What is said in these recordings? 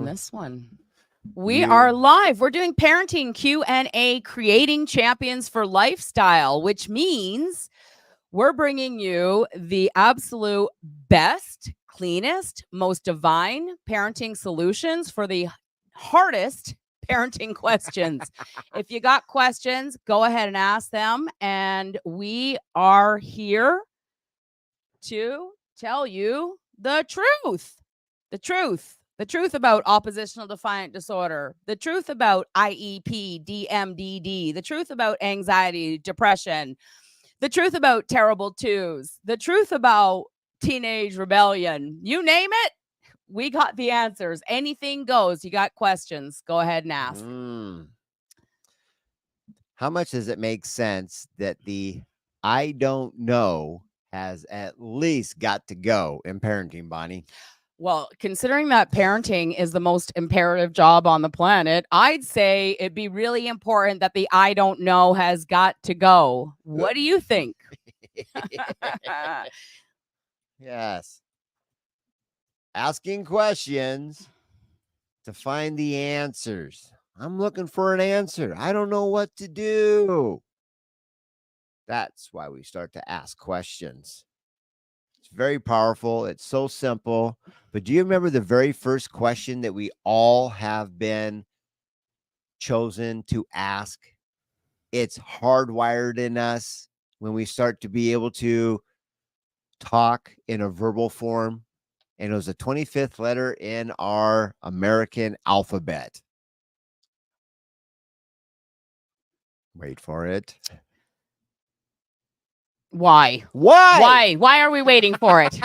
this one. We are live. We're doing parenting Q&A, creating champions for lifestyle, which means we're bringing you the absolute best, cleanest, most divine parenting solutions for the hardest parenting questions. If you got questions, go ahead and ask them. And we are here to tell you the truth. The truth about oppositional defiant disorder, the truth about IEP, DMDD, the truth about anxiety, depression, the truth about terrible twos, the truth about teenage rebellion. You name it, we got the answers. Anything goes. You got questions, go ahead and ask. How much does it make sense that the I don't know has at least got to go in parenting, Bonnie? Well, considering that parenting is the most imperative job on the planet, I'd say it'd be really important that the I don't know has got to go. What do you think? Yes. Asking questions to find the answers. I'm looking for an answer. I don't know what to do. That's why we start to ask questions. It's very powerful. It's so simple. But do you remember the very first question that we all have been chosen to ask? It's hardwired in us when we start to be able to talk in a verbal form. And it was the 25th letter in our American alphabet. Wait for it. Why? Why? Why are we waiting for it?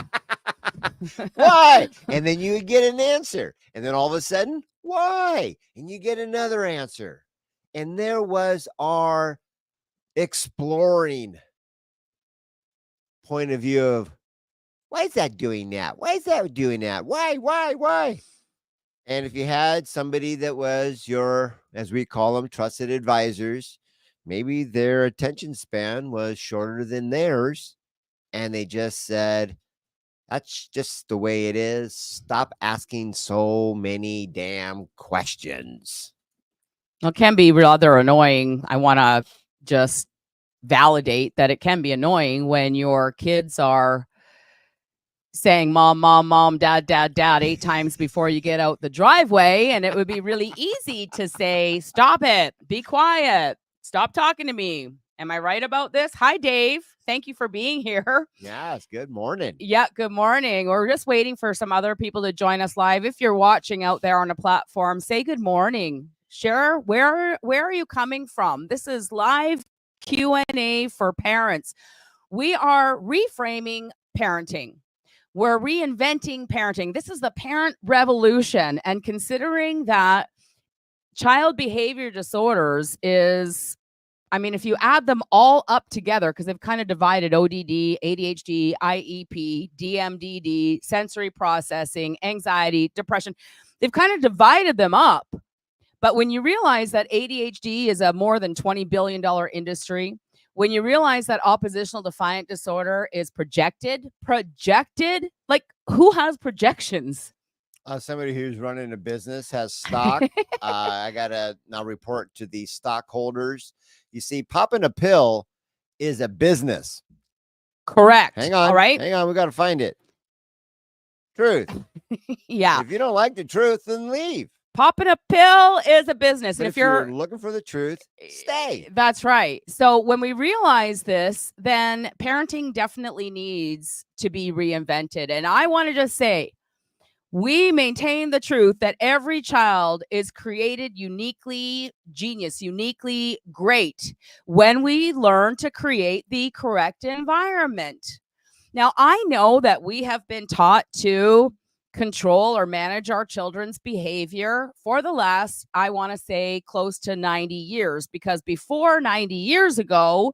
Why? And then you would get an answer. And then all of a sudden, why? And you get another answer. And there was our exploring point of view of, why is that doing that? Why is that doing that? Why? And if you had somebody that was your, as we call them, trusted advisors, maybe their attention span was shorter than theirs. And they just said, that's just the way it is. Stop asking so many damn questions. It can be rather annoying. I want to just validate that it can be annoying when your kids are saying mom, dad 8 times before you get out the driveway. And it would be really easy to say, stop it, be quiet, stop talking to me. Am I right about this? Hi, Dave. Thank you for being here. Yes, good morning. Yeah, good morning. We're just waiting for some other people to join us live. If you're watching out there on a platform, say good morning. Share where are you coming from? This is live Q&A for parents. We are reframing parenting. We're reinventing parenting. This is the parent revolution. And considering that child behavior disorders is, I mean, if you add them all up together, because they've kind of divided ODD, ADHD, IEP, DMDD, sensory processing, anxiety, depression, they've kind of divided them up. But when you realize that ADHD is a more than $20 billion industry, when you realize that oppositional defiant disorder is projected, like who has projections? Somebody who's running a business has stock. I got to now report to the stockholders. You see, popping a pill is a business. Correct. Hang on. All right. Hang on. We got to find it. Truth. Yeah. If you don't like the truth, then leave. Popping a pill is a business. But and if you're looking for the truth, stay. That's right. So when we realize this, then parenting definitely needs to be reinvented. And I want to just say, we maintain the truth that every child is created uniquely genius, uniquely great when we learn to create the correct environment. Now, I know that we have been taught to control or manage our children's behavior for the last, I want to say, close to 90 years, because before 90 years ago,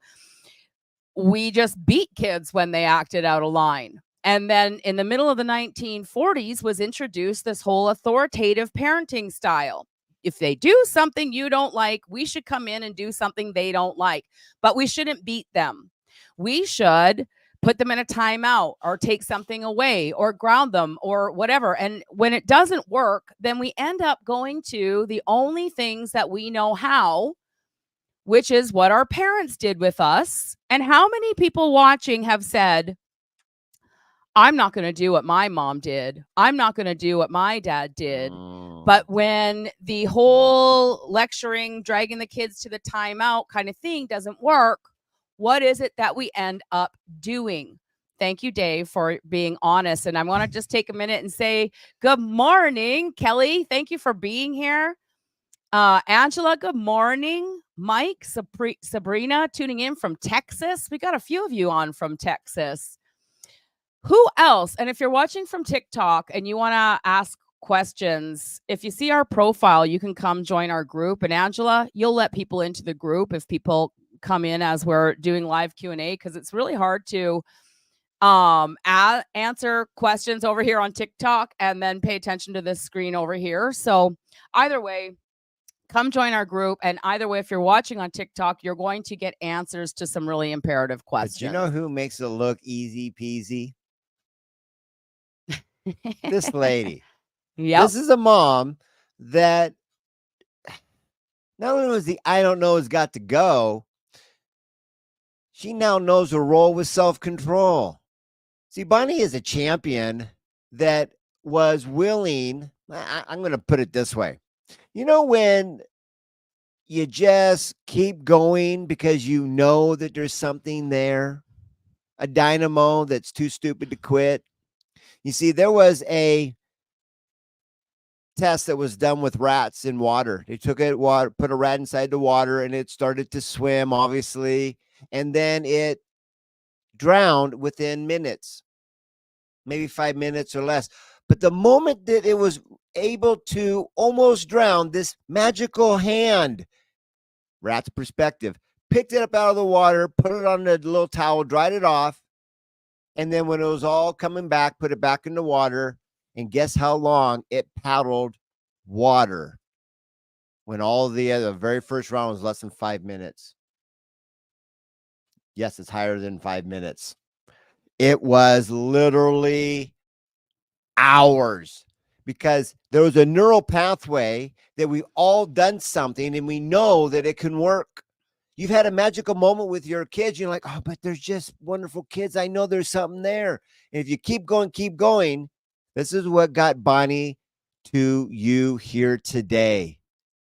we just beat kids when they acted out of line. And then in the middle of the 1940s was introduced this whole authoritative parenting style. If they do something you don't like, we should come in and do something they don't like, but we shouldn't beat them. We should put them in a timeout or take something away or ground them or whatever. And when it doesn't work, then we end up going to the only things that we know how, which is what our parents did with us. And how many people watching have said, I'm not going to do what my mom did. I'm not going to do what my dad did. But when the whole lecturing, dragging the kids to the timeout kind of thing doesn't work, what is it that we end up doing? Thank you, Dave, for being honest. And I want to just take a minute and say good morning, Kelly. Thank you for being here. Angela, good morning. Mike, Sabrina, tuning in from Texas. We got a few of you on from Texas. Who else? And if you're watching from TikTok and you want to ask questions, if you see our profile, you can come join our group. And Angela, you'll let people into the group if people come in as we're doing live Q&A, because it's really hard to answer questions over here on TikTok and then pay attention to this screen over here. So either way, come join our group. And either way, if you're watching on TikTok, you're going to get answers to some really imperative questions. But you know who makes it look easy peasy? This lady. Yep. This is a mom that not only was the I don't know has got to go, she now knows her role with self-control. See, Bonnie is a champion that was willing, I'm going to put it this way. You know, when you just keep going because you know that there's something there, a dynamo that's too stupid to quit. You see, there was a test that was done with rats in water. They took it, put a rat inside the water, and it started to swim, obviously, and then it drowned within minutes, maybe 5 minutes or less. But the moment that it was able to almost drown, this magical hand, rat's perspective, picked it up out of the water, put it on a little towel, dried it off, and then when it was all coming back, put it back in the water, and guess how long it paddled water when all the very first round was less than 5 minutes. Yes, it's higher than 5 minutes. It was literally hours, because there was a neural pathway that we all done something and we know that it can work. You've had a magical moment with your kids. You're like, oh, but there's just wonderful kids. I know there's something there. And if you keep going, this is what got Bonnie to you here today.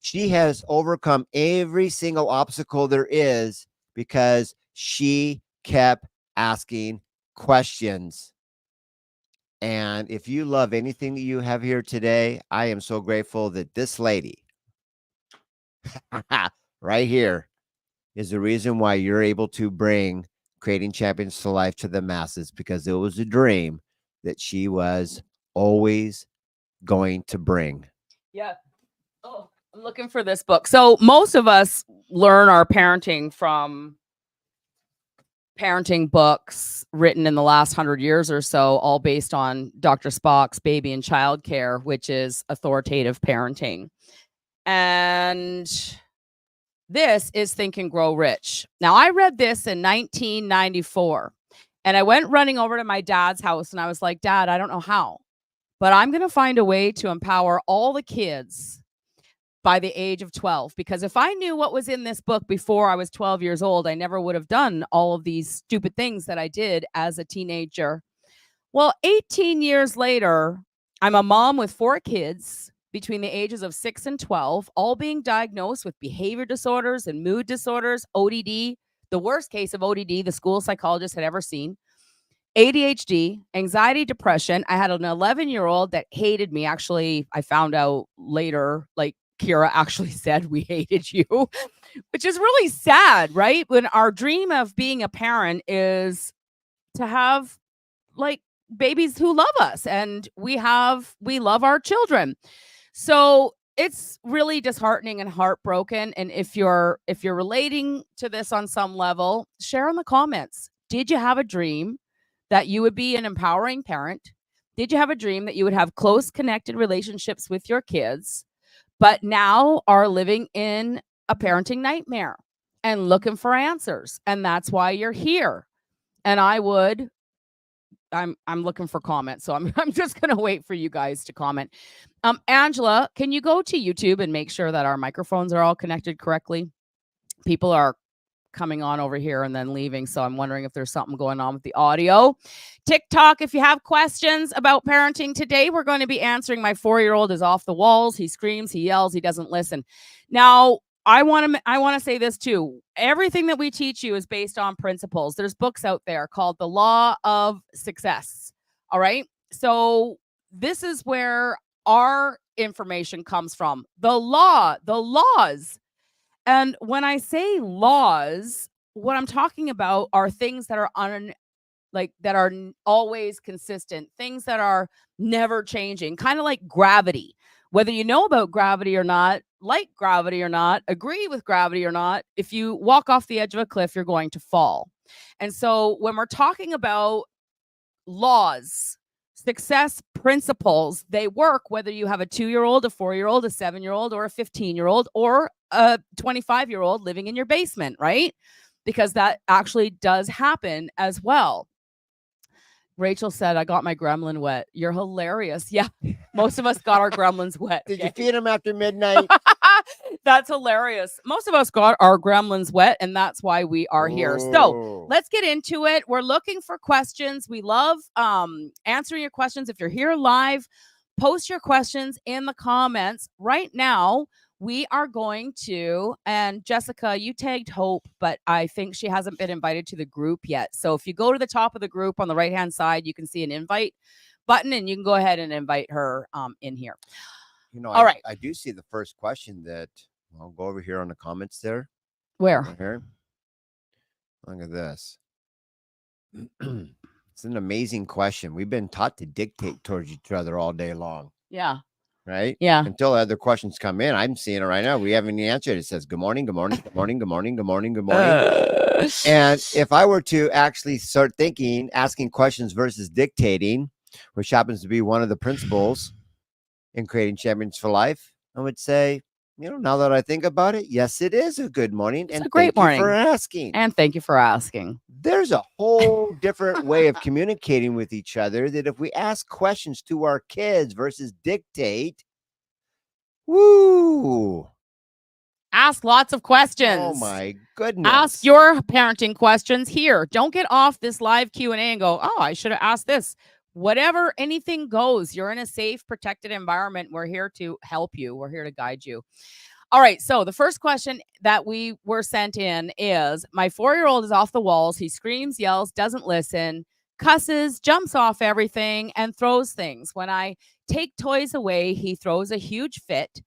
She has overcome every single obstacle there is because she kept asking questions. And if you love anything that you have here today, I am so grateful that this lady right here is the reason why you're able to bring Creating Champions to life to the masses, because it was a dream that she was always going to bring. Yeah. Oh, I'm looking for this book. So most of us learn our parenting from parenting books written in the last 100 years or so, all based on Dr. Spock's Baby and Child Care, which is authoritative parenting. And this is Think and Grow Rich. Now, I read this in 1994, and I went running over to my dad's house, and I was like, Dad, I don't know how, but I'm going to find a way to empower all the kids by the age of 12. Because if I knew what was in this book before I was 12 years old, I never would have done all of these stupid things that I did as a teenager. Well, 18 years later, I'm a mom with 4 kids between the ages of 6 and 12, all being diagnosed with behavior disorders and mood disorders, ODD, the worst case of ODD the school psychologist had ever seen, ADHD, anxiety, depression. I had an 11-year-old that hated me. Actually, I found out later, like, Kira actually said we hated you, which is really sad, right? When our dream of being a parent is to have like babies who love us, and we love our children. So it's really disheartening and heartbroken. And if you're relating to this on some level, share in the comments. Did you have a dream that you would be an empowering parent? Did you have a dream that you would have close connected relationships with your kids, but now are living in a parenting nightmare and looking for answers? And that's why you're here. And I'm looking for comments, so I'm just gonna wait for you guys to comment. Angela, can you go to YouTube and make sure that our microphones are all connected correctly? People are coming on over here and then leaving, so I'm wondering if there's something going on with the audio. TikTok, if you have questions about parenting today, we're going to be answering. My 4-year-old is off the walls. He screams, he yells, he doesn't listen. Now, I want to say this too. Everything that we teach you is based on principles. There's books out there called The Law of Success. All right? So, this is where our information comes from. The laws. And when I say laws, what I'm talking about are things that are always consistent, things that are never changing, kind of like gravity. Whether you know about gravity or not, like gravity or not, agree with gravity or not, if you walk off the edge of a cliff, you're going to fall. And so when we're talking about laws, success principles, they work whether you have a 2-year-old, a 4-year-old, a 7-year-old, or a 15-year-old, or a 25-year-old living in your basement, right? Because that actually does happen as well. Rachel said, I got my gremlin wet. You're hilarious. Yeah, most of us got our gremlins wet. Did you feed them after midnight? That's hilarious. Most of us got our gremlins wet, and that's why we are here. So let's get into it. We're looking for questions. We love answering your questions. If you're here live, post your questions in the comments. Right now, we are going to, and Jessica, you tagged Hope, but I think she hasn't been invited to the group yet. So if you go to the top of the group on the right-hand side, you can see an invite button, and you can go ahead and invite her in here. All right. I do see the first question that I'll go over here on the comments there. Where? Right here. Look at this. It's an amazing question. We've been taught to dictate towards each other all day long. Yeah. Right? Yeah. Until other questions come in. I'm seeing it right now. We haven't answered. It says, good morning, good morning, good morning, good morning, good morning, good morning. And if I were to actually start thinking, asking questions versus dictating, which happens to be one of the principles in creating champions for life, I would say, now that I think about it, yes, it is a good morning. It's a great morning. Thank you for asking. And thank you for asking. There's a whole different way of communicating with each other that if we ask questions to our kids versus dictate, woo. Ask lots of questions. Oh my goodness. Ask your parenting questions here. Don't get off this live Q&A and go, oh, I should have asked this. Whatever, anything goes. You're in a safe, protected environment. We're here to help you. We're here to guide you. All right. So the first question that we were sent in is, my 4-year-old is off the walls. He screams, yells, doesn't listen, cusses, jumps off everything, and throws things. When I take toys away, he throws a huge fit,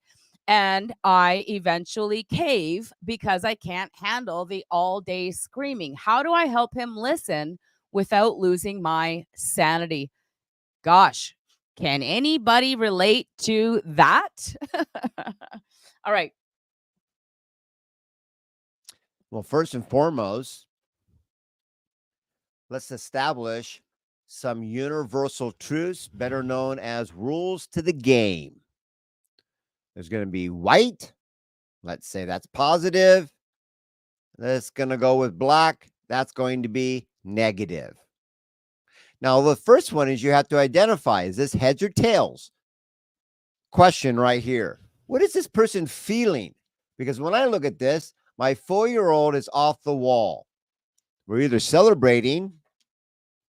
and I eventually cave because I can't handle the all-day screaming. How do I help him listen without losing my sanity? Gosh, can anybody relate to that? All right. Well, first and foremost, let's establish some universal truths, better known as rules to the game. There's going to be white. Let's say that's positive. That's going to go with black. That's going to be negative. Now, the first one is you have to identify, is this heads or tails? Question right here. What is this person feeling? Because when I look at this, my 4-year-old is off the wall. We're either celebrating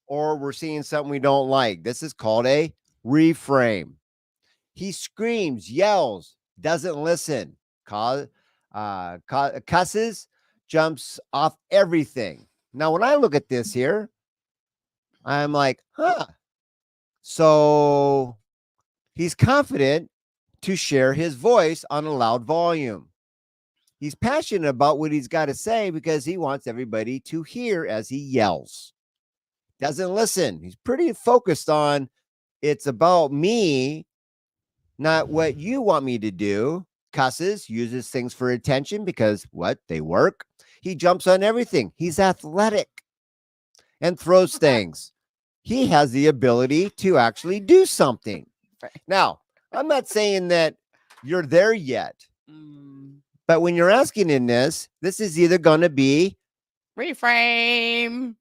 or we're seeing something we don't like. This is called a reframe. He screams, yells, doesn't listen, cusses, jumps off everything. Now, when I look at this here, I'm like, so he's confident to share his voice on a loud volume. He's passionate about what he's got to say because he wants everybody to hear as he yells. Doesn't listen. He's pretty focused on, it's about me, not what you want me to do. Cusses, uses things for attention because what? They work. He jumps on everything. He's athletic and throws things. He has the ability to actually do something. Now, I'm not saying that you're there yet, but when you're asking in this is either going to be reframe,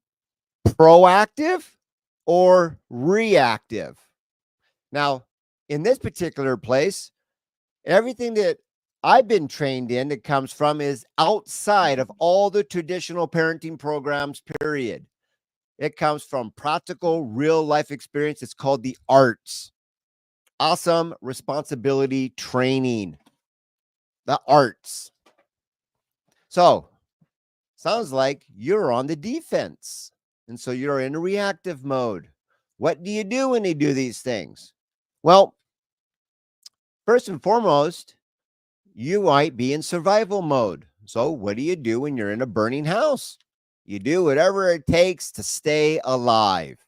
proactive or reactive? Now, in this particular place, everything that I've been trained in that comes from is outside of all the traditional parenting programs, period. It comes from practical, real life experience. It's called the arts. Awesome responsibility training. The arts. So, sounds like you're on the defense. And so you're in a reactive mode. What do you do when you do these things? Well, first and foremost, you might be in survival mode. So, what do you do when you're in a burning house? You do whatever it takes to stay alive.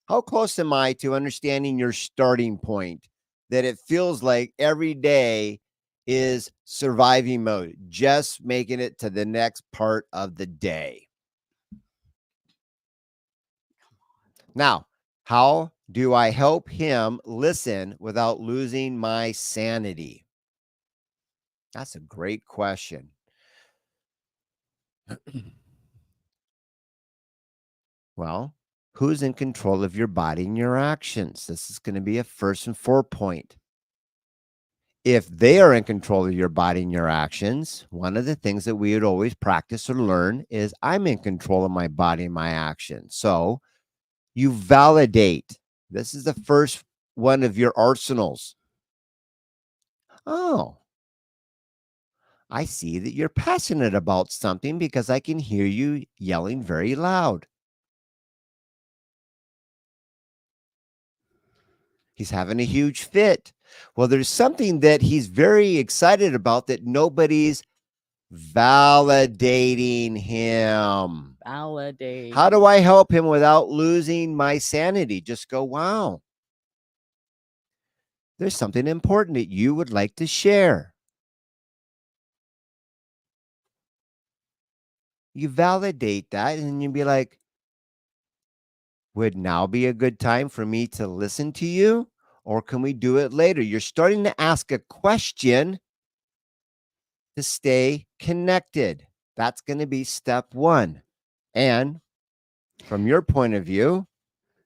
How close am I to understanding your starting point? That it feels like every day is surviving mode, just making it to the next part of the day. Now, how do I help him listen without losing my sanity? That's a great question. Well, who's in control of your body and your actions? This is going to be a first and foremost point. If they are in control of your body and your actions, one of the things that we would always practice or learn is I'm in control of my body and my actions. So you validate. This is the first one of your arsenals. Oh, I see that you're passionate about something because I can hear you yelling very loud. He's having a huge fit. Well, there's something that he's very excited about that nobody's validating him. Validate. How do I help him without losing my sanity? Just go, wow. There's something important that you would like to share. You validate that and you'd be like, would now be a good time for me to listen to you? Or can we do it later? You're starting to ask a question to stay connected. That's going to be step one. And from your point of view,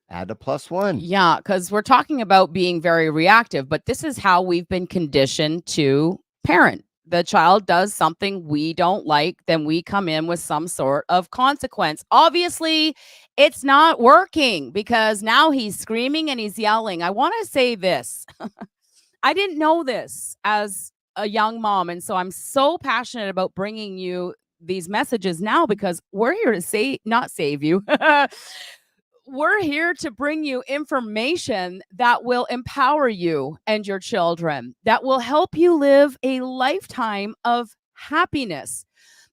add a +1. Yeah, because we're talking about being very reactive, but this is how we've been conditioned to parent. The child does something we don't like, then we come in with some sort of consequence. Obviously, it's not working because now he's screaming and he's yelling. I want to say this. I didn't know this as a young mom. And so I'm so passionate about bringing you these messages now because we're here to not save you. We're here to bring you information that will empower you and your children, that will help you live a lifetime of happiness.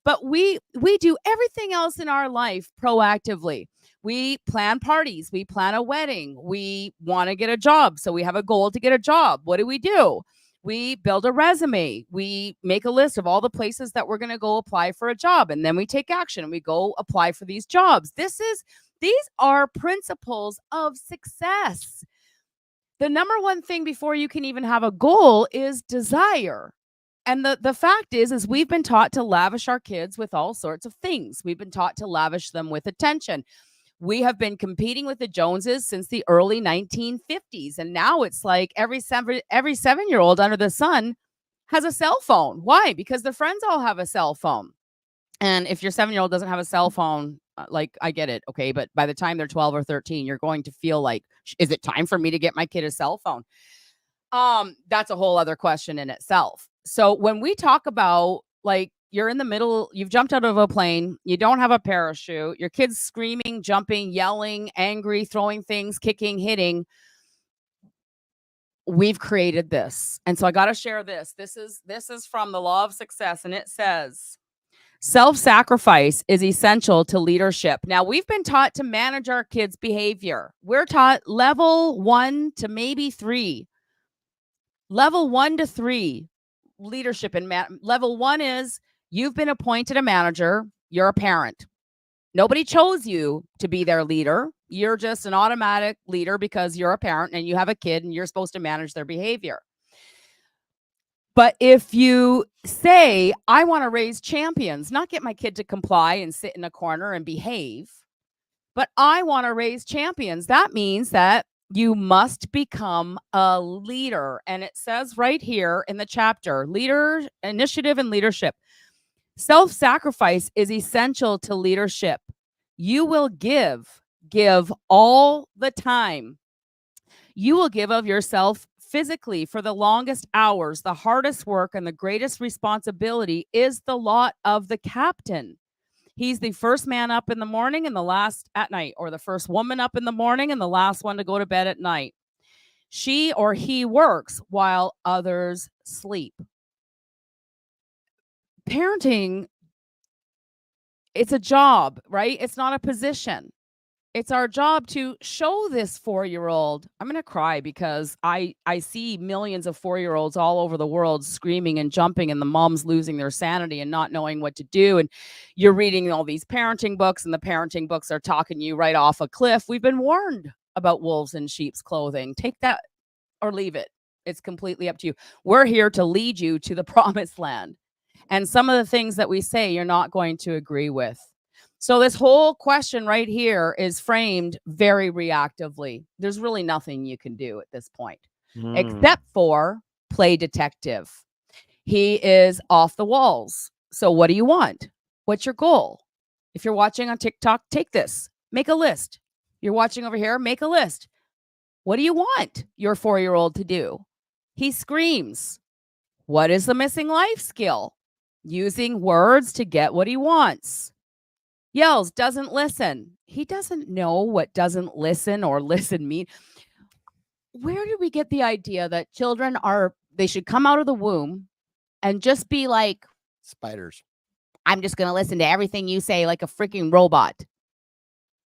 But we do everything else in our life proactively. We plan parties, we plan a wedding, we want to get a job, so we have a goal to get a job. What do? We build a resume. We make a list of all the places that we're going to go apply for a job, and then we take action and we go apply for these jobs. These are principles of success. The number one thing before you can even have a goal is desire. And the fact is we've been taught to lavish our kids with all sorts of things. We've been taught to lavish them with attention. We have been competing with the Joneses since the early 1950s. And now it's like every 7-year-old under the sun has a cell phone. Why? Because their friends all have a cell phone. And if your 7-year-old doesn't have a cell phone, like, I get it, okay, but by the time they're 12 or 13, you're going to feel like, is it time for me to get my kid a cell phone? That's a whole other question in itself. So when we talk about, like, you're in the middle, you've jumped out of a plane, you don't have a parachute, your kid's screaming, jumping, yelling, angry, throwing things, kicking, hitting. We've created this. And so I got to share this. This is from the Law of Success, and it says, self-sacrifice is essential to leadership. Now, we've been taught to manage our kids' behavior. We're taught level 1 to maybe 3. Level 1 to 3 leadership. And level 1 is you've been appointed a manager. You're a parent. Nobody chose you to be their leader. You're just an automatic leader because you're a parent and you have a kid and you're supposed to manage their behavior. But if you say, I want to raise champions, not get my kid to comply and sit in a corner and behave, But I want to raise champions. That means that you must become a leader. And it says right here in the chapter, leader, initiative, and leadership. Self-sacrifice is essential to leadership. You will give all the time. You will give of yourself physically for the longest hours. The hardest work and the greatest responsibility is the lot of the captain. He's the first man up in the morning and the last at night, or the first woman up in the morning and the last one to go to bed at night. She or he works while others sleep. Parenting, it's a job, right? It's not a position. It's our job to show this 4-year-old. I'm going to cry because I see millions of 4-year-olds all over the world screaming and jumping, and the moms losing their sanity and not knowing what to do. And you're reading all these parenting books, and the parenting books are talking you right off a cliff. We've been warned about wolves in sheep's clothing. Take that or leave it. It's completely up to you. We're here to lead you to the promised land. And some of the things that we say, you're not going to agree with. So this whole question right here is framed very reactively. There's really nothing you can do at this point, except for play detective. He is off the walls. So what do you want? What's your goal? If you're watching on TikTok, take this. Make a list. You're watching over here, make a list. What do you want your 4-year-old to do? He screams. What is the missing life skill? Using words to get what he wants. Yells, doesn't listen. He doesn't know what doesn't listen or listen mean. Where did we get the idea that children they should come out of the womb and just be like spiders? I'm just going to listen to everything you say like a freaking robot.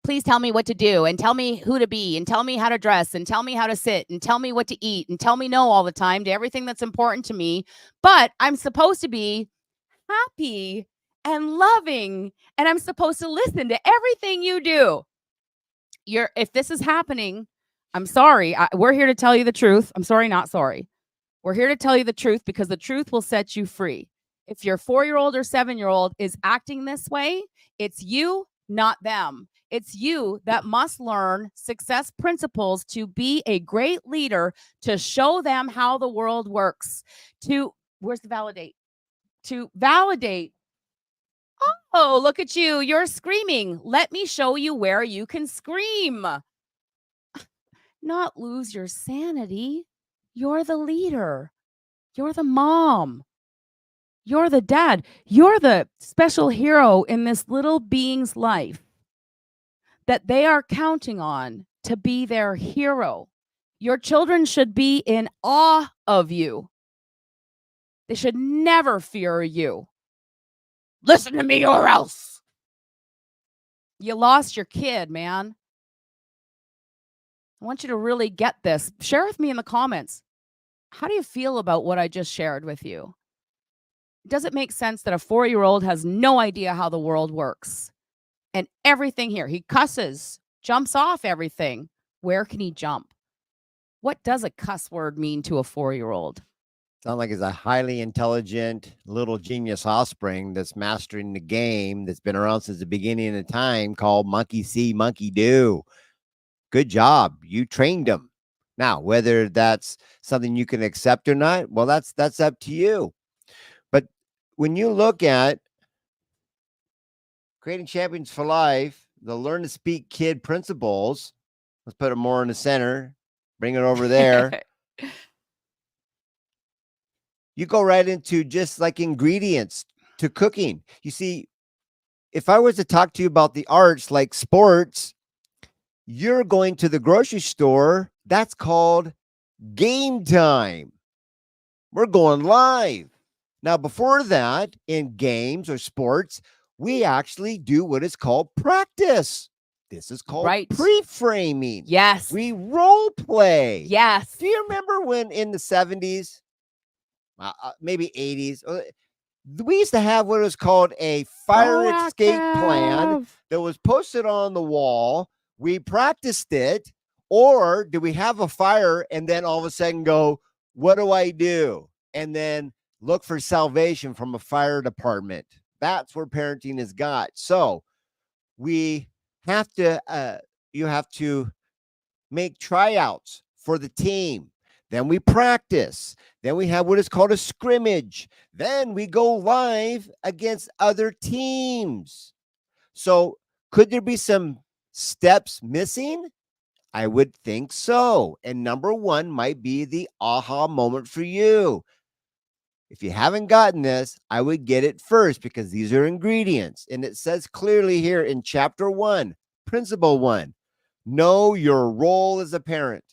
Please tell me what to do and tell me who to be and tell me how to dress and tell me how to sit and tell me what to eat and tell me no all the time to everything that's important to me. But I'm supposed to be happy and loving, and I'm supposed to listen to everything you do. If this is happening, I'm sorry. We're here to tell you the truth. I'm sorry, not sorry. We're here to tell you the truth because the truth will set you free. If your 4-year-old or 7-year-old is acting this way, it's you, not them. It's you that must learn success principles to be a great leader, to show them how the world works, where's the validate? To validate. Oh, look at you. You're screaming. Let me show you where you can scream. Not lose your sanity. You're the leader. You're the mom. You're the dad. You're the special hero in this little being's life that they are counting on to be their hero. Your children should be in awe of you. They should never fear you. Listen to me or else. You lost your kid, man. I want you to really get this. Share with me in the comments. How do you feel about what I just shared with you? Does it make sense that a 4-year-old has no idea how the world works? And everything here, he cusses, jumps off everything. Where can he jump? What does a cuss word mean to a 4-year-old? Sounds like it's a highly intelligent little genius offspring that's mastering the game that's been around since the beginning of time called monkey see, monkey do. Good job. You trained them. Now, whether that's something you can accept or not, well, that's up to you. But when you look at creating champions for life, the learn to speak kid principles, let's put it more in the center, bring it over there. You go right into just like ingredients to cooking. You see, if I was to talk to you about the arts like sports, you're going to the grocery store. That's called game time. We're going live. Now, before that, in games or sports, we actually do what is called practice. This is called pre-framing. Yes. We role play. Yes. Do you remember when in the 70s, maybe 80s, we used to have what was called a fire escape plan that was posted on the wall. We practiced it. Or do we have a fire and then all of a sudden go, what do I do? And then look for salvation from a fire department. That's where parenting has got. So we have to make tryouts for the team. Then we practice. Then we have what is called a scrimmage. Then we go live against other teams. So could there be some steps missing? I would think so. And number one might be the aha moment for you. If you haven't gotten this, I would get it first because these are ingredients. And it says clearly here in chapter 1, principle 1, know your role as a parent.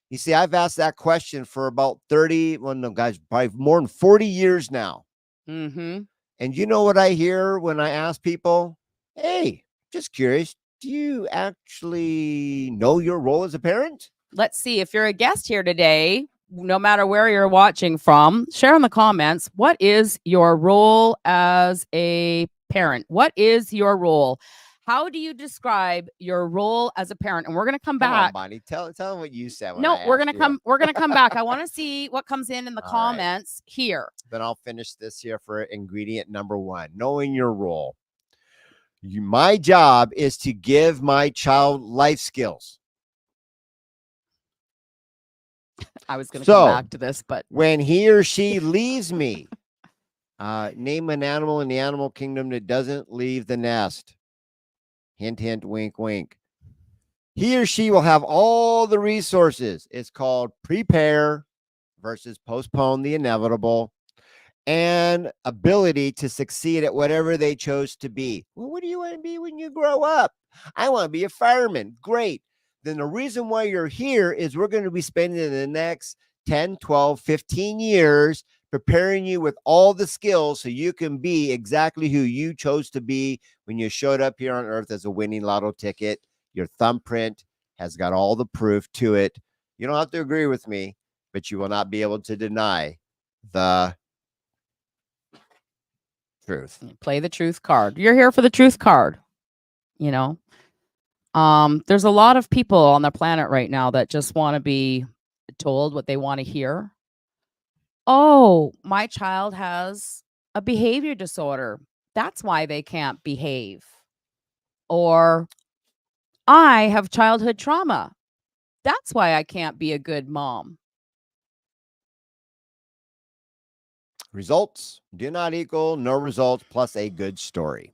You see, I've asked that question for about 30, well, no, guys, probably more than 40 years now. Mm-hmm. And you know what I hear when I ask people? Hey, just curious, do you actually know your role as a parent? Let's see. If you're a guest here today, no matter where you're watching from, share in the comments. What is your role as a parent? What is your role? How do you describe your role as a parent? And we're going to come back. On, Bonnie. Tell them what you said. No, we're going to come. We're going to come back. I want to see what comes in the comments here. Then I'll finish this here for ingredient number 1, knowing your role. My job is to give my child life skills. I was going to come back to this, but when he or she leaves me, name an animal in the animal kingdom that doesn't leave the nest. Hint, hint, wink, wink. He or she will have all the resources. It's called prepare versus postpone the inevitable, and ability to succeed at whatever they chose to be. Well, what do you want to be when you grow up? I want to be a fireman. Great. Then the reason why you're here is we're going to be spending the next 10, 12, 15 years preparing you with all the skills so you can be exactly who you chose to be when you showed up here on earth as a winning lotto ticket. Your thumbprint has got all the proof to it. You don't have to agree with me, but you will not be able to deny the truth. Play the truth card. You're here for the truth card. You know, there's a lot of people on the planet right now that just want to be told what they want to hear. Oh, my child has a behavior disorder. That's why they can't behave. Or I have childhood trauma. That's why I can't be a good mom. Results do not equal no results plus a good story.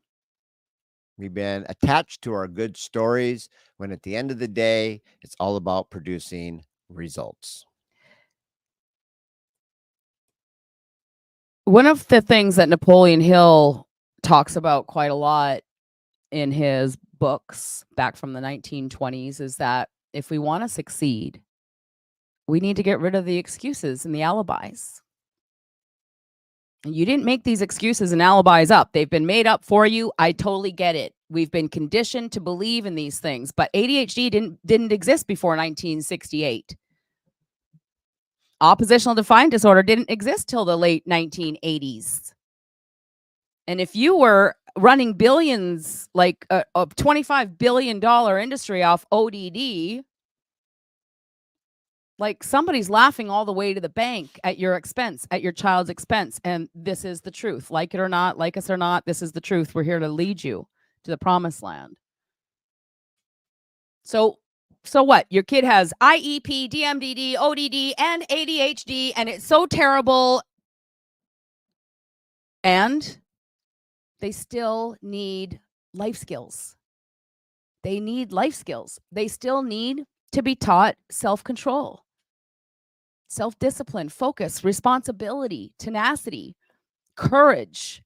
We've been attached to our good stories when at the end of the day, it's all about producing results. One of the things that Napoleon Hill talks about quite a lot in his books back from the 1920s is that if we want to succeed, we need to get rid of the excuses and the alibis. You didn't make these excuses and alibis up. They've been made up for you. I totally get it. We've been conditioned to believe in these things, but ADHD didn't exist before 1968. Oppositional defiant disorder didn't exist till the late 1980s. And if you were running billions, like a $25 billion industry off ODD, like somebody's laughing all the way to the bank at your expense, at your child's expense. And this is the truth. Like it or not, like us or not, this is the truth. We're here to lead you to the promised land. So what? Your kid has IEP, DMDD, ODD, and ADHD, and it's so terrible. And they still need life skills. They need life skills. They still need to be taught self-control, self-discipline, focus, responsibility, tenacity, courage.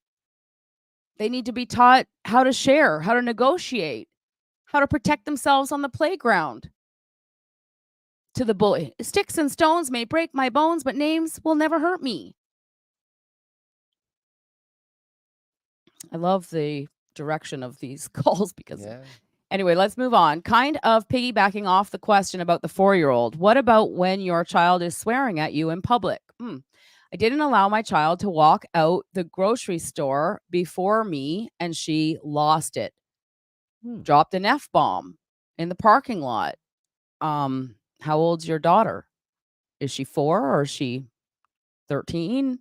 They need to be taught how to share, how to negotiate, how to protect themselves on the playground. To the bully, sticks and stones may break my bones, but names will never hurt me. I love the direction of these calls because anyway, let's move on. Kind of piggybacking off the question about the 4-year-old. What about when your child is swearing at you in public? I didn't allow my child to walk out the grocery store before me and she lost it. Dropped an F-bomb in the parking lot. How old's your daughter? Is she 4 or is she 13.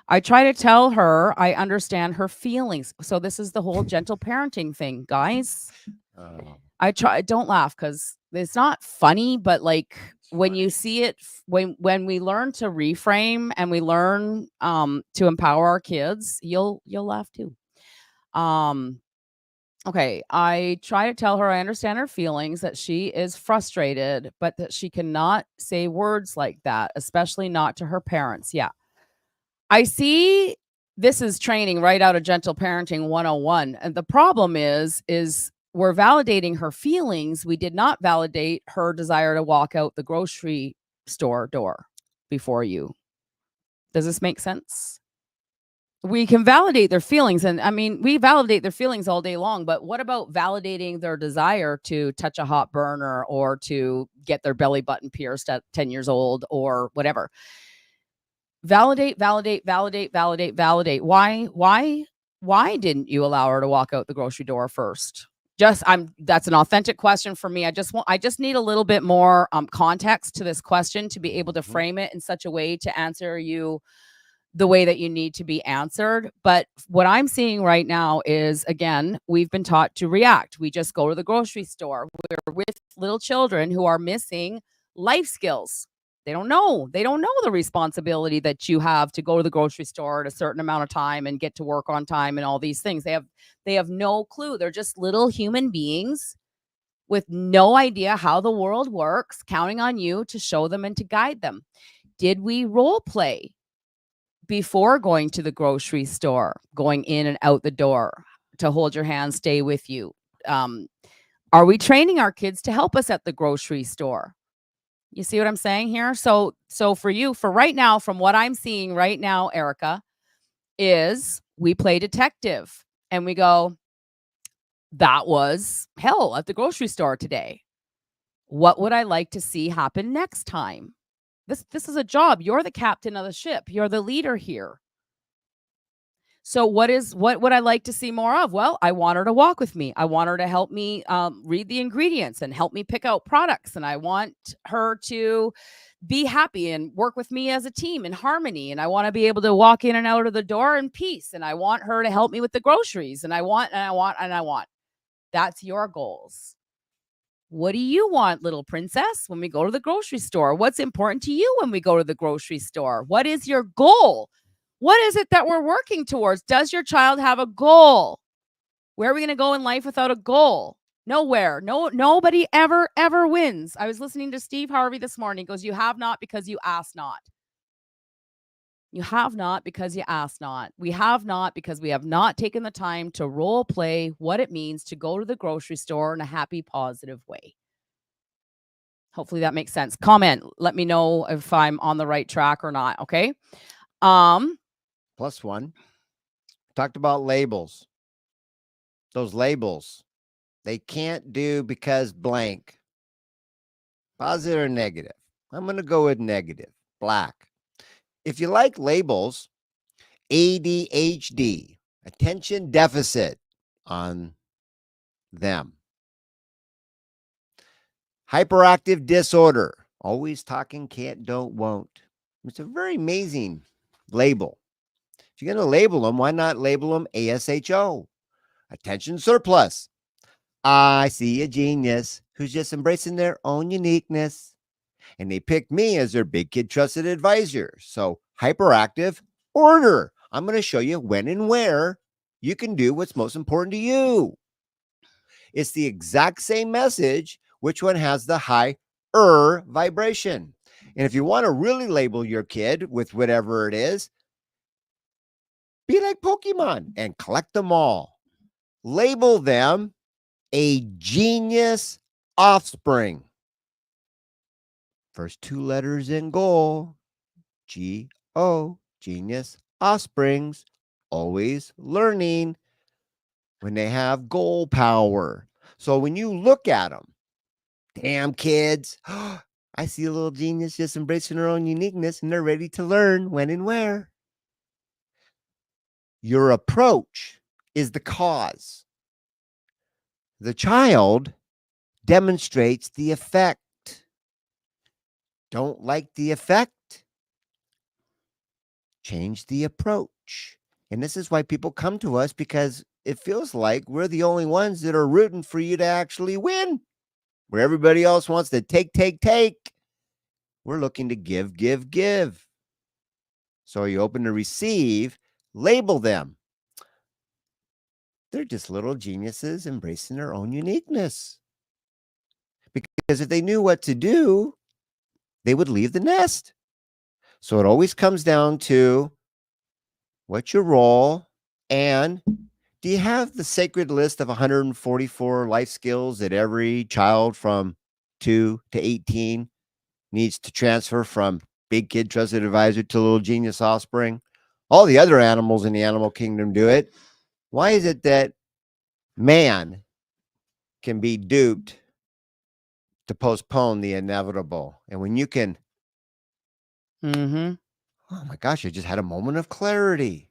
I try to tell her I understand her feelings. So this is the whole gentle parenting thing, guys. Don't laugh because it's not funny, but like when you see it, when we learn to reframe and we learn to empower our kids, you'll laugh too. Okay, I try to tell her I understand her feelings, that she is frustrated, but that she cannot say words like that, especially not to her parents. Yeah. I see this is training right out of Gentle Parenting 101. And the problem is we're validating her feelings. We did not validate her desire to walk out the grocery store door before you. Does this make sense? We can validate their feelings. And I mean, we validate their feelings all day long, but what about validating their desire to touch a hot burner or to get their belly button pierced at 10 years old or whatever? Validate. Why didn't you allow her to walk out the grocery door first? That's an authentic question for me. I just need a little bit more context to this question to be able to frame it in such a way to answer you the way that you need to be answered. But what I'm seeing right now is, again, we've been taught to react. We just go to the grocery store. We're with little children who are missing life skills. They don't know the responsibility that you have to go to the grocery store at a certain amount of time and get to work on time and all these things. They have no clue. They're just little human beings with no idea how the world works, counting on you to show them and to guide them. Did we role play before going to the grocery store, going in and out the door, to hold your hand, stay with you? Are we training our kids to help us at the grocery store? You see what I'm saying here? So for you, for right now, from what I'm seeing right now, Erica, is we play detective and we go, that was hell at the grocery store today. What would I like to see happen next time? This is a job. You're the captain of the ship. You're the leader here. So what would I like to see more of? Well, I want her to walk with me. I want her to help me read the ingredients and help me pick out products. And I want her to be happy and work with me as a team in harmony. And I want to be able to walk in and out of the door in peace. And I want her to help me with the groceries. And I want. That's your goals. What do you want, little princess, when we go to the grocery store? What's important to you when we go to the grocery store? What is your goal? What is it that we're working towards? Does your child have a goal? Where are we going to go in life without a goal? Nowhere. Nobody ever wins. I was listening to Steve Harvey this morning. He goes, you have not because you ask not. You have not because you ask not. We have not because we have not taken the time to role play what it means to go to the grocery store in a happy, positive way. Hopefully that makes sense. Comment. Let me know if I'm on the right track or not. Okay. Plus one. Talked about labels. Those labels, they can't do because blank. Positive or negative? I'm going to go with negative. Black. If you like labels, ADHD, attention deficit on them. Hyperactive disorder, always talking, can't, don't, won't. It's a very amazing label. If you're going to label them, why not label them ASHO? Attention surplus. I see a genius who's just embracing their own uniqueness. And they picked me as their big kid trusted advisor. So hyperactive order. I'm going to show you when and where you can do what's most important to you. It's the exact same message. Which one has the higher vibration? And if you want to really label your kid with whatever it is, be like Pokemon and collect them all. Label them a genius offspring. First two letters in goal, G-O, genius offsprings, always learning when they have goal power. So when you look at them, damn kids, I see a little genius just embracing their own uniqueness and they're ready to learn when and where. Your approach is the cause. The child demonstrates the effect. Don't like the effect? change the approach. And this is why people come to us, because it feels like we're the only ones that are rooting for you to actually win. Where everybody else wants to take. We're looking to give. So are you open to receive? Label them. They're just little geniuses embracing their own uniqueness. Because if they knew what to do, they would leave the nest. So it always comes down to, what's your role? And do you have the sacred list of 144 life skills that every child from 2 to 18 needs to transfer from big kid trusted advisor to little genius offspring? All the other animals in the animal kingdom do it. Why is it that man can be duped to postpone the inevitable? And when you can, Mm-hmm. oh my gosh, I just had a moment of clarity,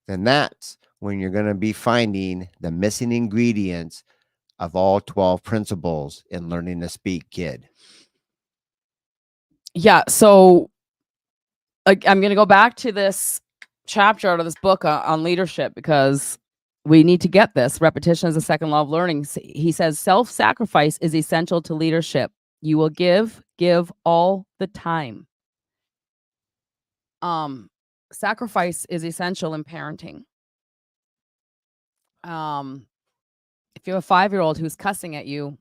then that's when you're going to be finding the missing ingredients of all 12 principles in learning to speak, kid. Yeah. So I'm going to go back to this chapter out of this book on leadership, because we need to get this. Repetition is the second law of learning. He says self-sacrifice is essential to leadership. You will give all the time. Sacrifice is essential in parenting. If you have a 5-year-old who's cussing at you,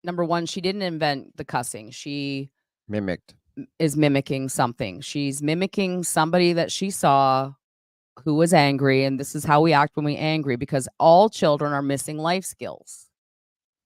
number one, she didn't invent the cussing. She is mimicking something. She's mimicking somebody that she saw who was angry. And this is how we act when we're angry, because all children are missing life skills.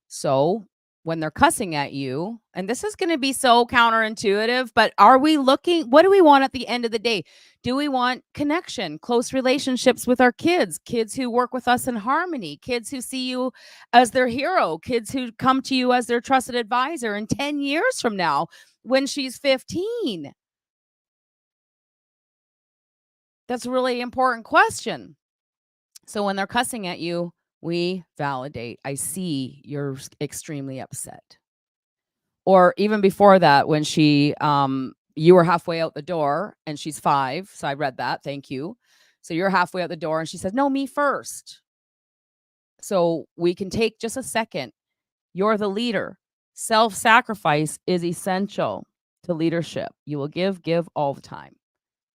So when they're cussing at you, and this is going to be so counterintuitive, but are we looking, what do we want at the end of the day? Do we want connection, close relationships with our kids who work with us in harmony, kids who see you as their hero, kids who come to you as their trusted advisor in 10 years from now when she's 15? That's a really important question. So when they're cussing at you, we validate. I see you're extremely upset. Or even before that, when she, you were halfway out the door and she's 5. So I read that. Thank you. So you're halfway out the door and she says, no, me first. So we can take just a second. You're the leader. Self-sacrifice is essential to leadership. You will give all the time.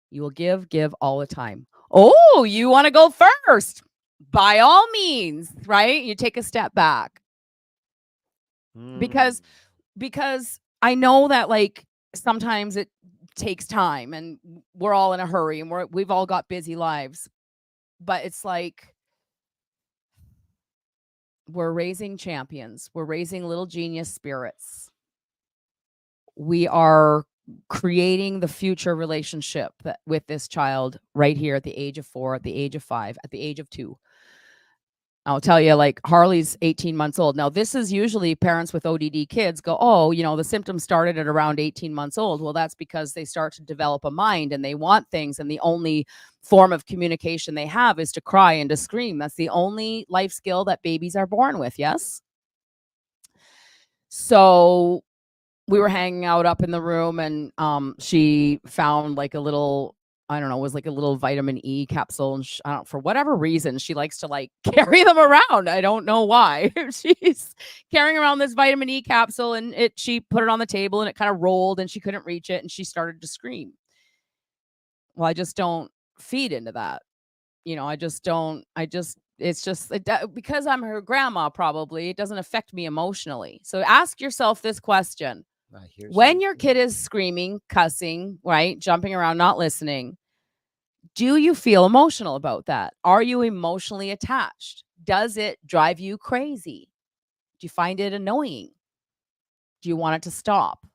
You will give all the time. Oh, you want to go first? By all means, right? You take a step back. Because I know that, like, sometimes it takes time and we're all in a hurry and we've all got busy lives. But it's like, we're raising champions. We're raising little genius spirits. We are creating the future relationship with this child right here at the age of 4, at the age of 5, at the age of 2. I'll tell you, like, Harley's 18 months old. Now, this is usually parents with ODD kids go, oh, you know, the symptoms started at around 18 months old. Well, that's because they start to develop a mind and they want things. And the only form of communication they have is to cry and to scream. That's the only life skill that babies are born with. Yes. So we were hanging out up in the room and she found like a little, I don't know, it was like a little vitamin E capsule. And I don't, for whatever reason, she likes to like carry them around. I don't know why. She's carrying around this vitamin E capsule and she put it on the table and it kind of rolled and she couldn't reach it and she started to scream. Well, I just don't feed into that. You know, it's just because I'm her grandma, probably it doesn't affect me emotionally. So ask yourself this question. When your kid is screaming, cussing, right, jumping around, not listening, do you feel emotional about that? Are you emotionally attached? Does it drive you crazy? Do you find it annoying? Do you want it to stop?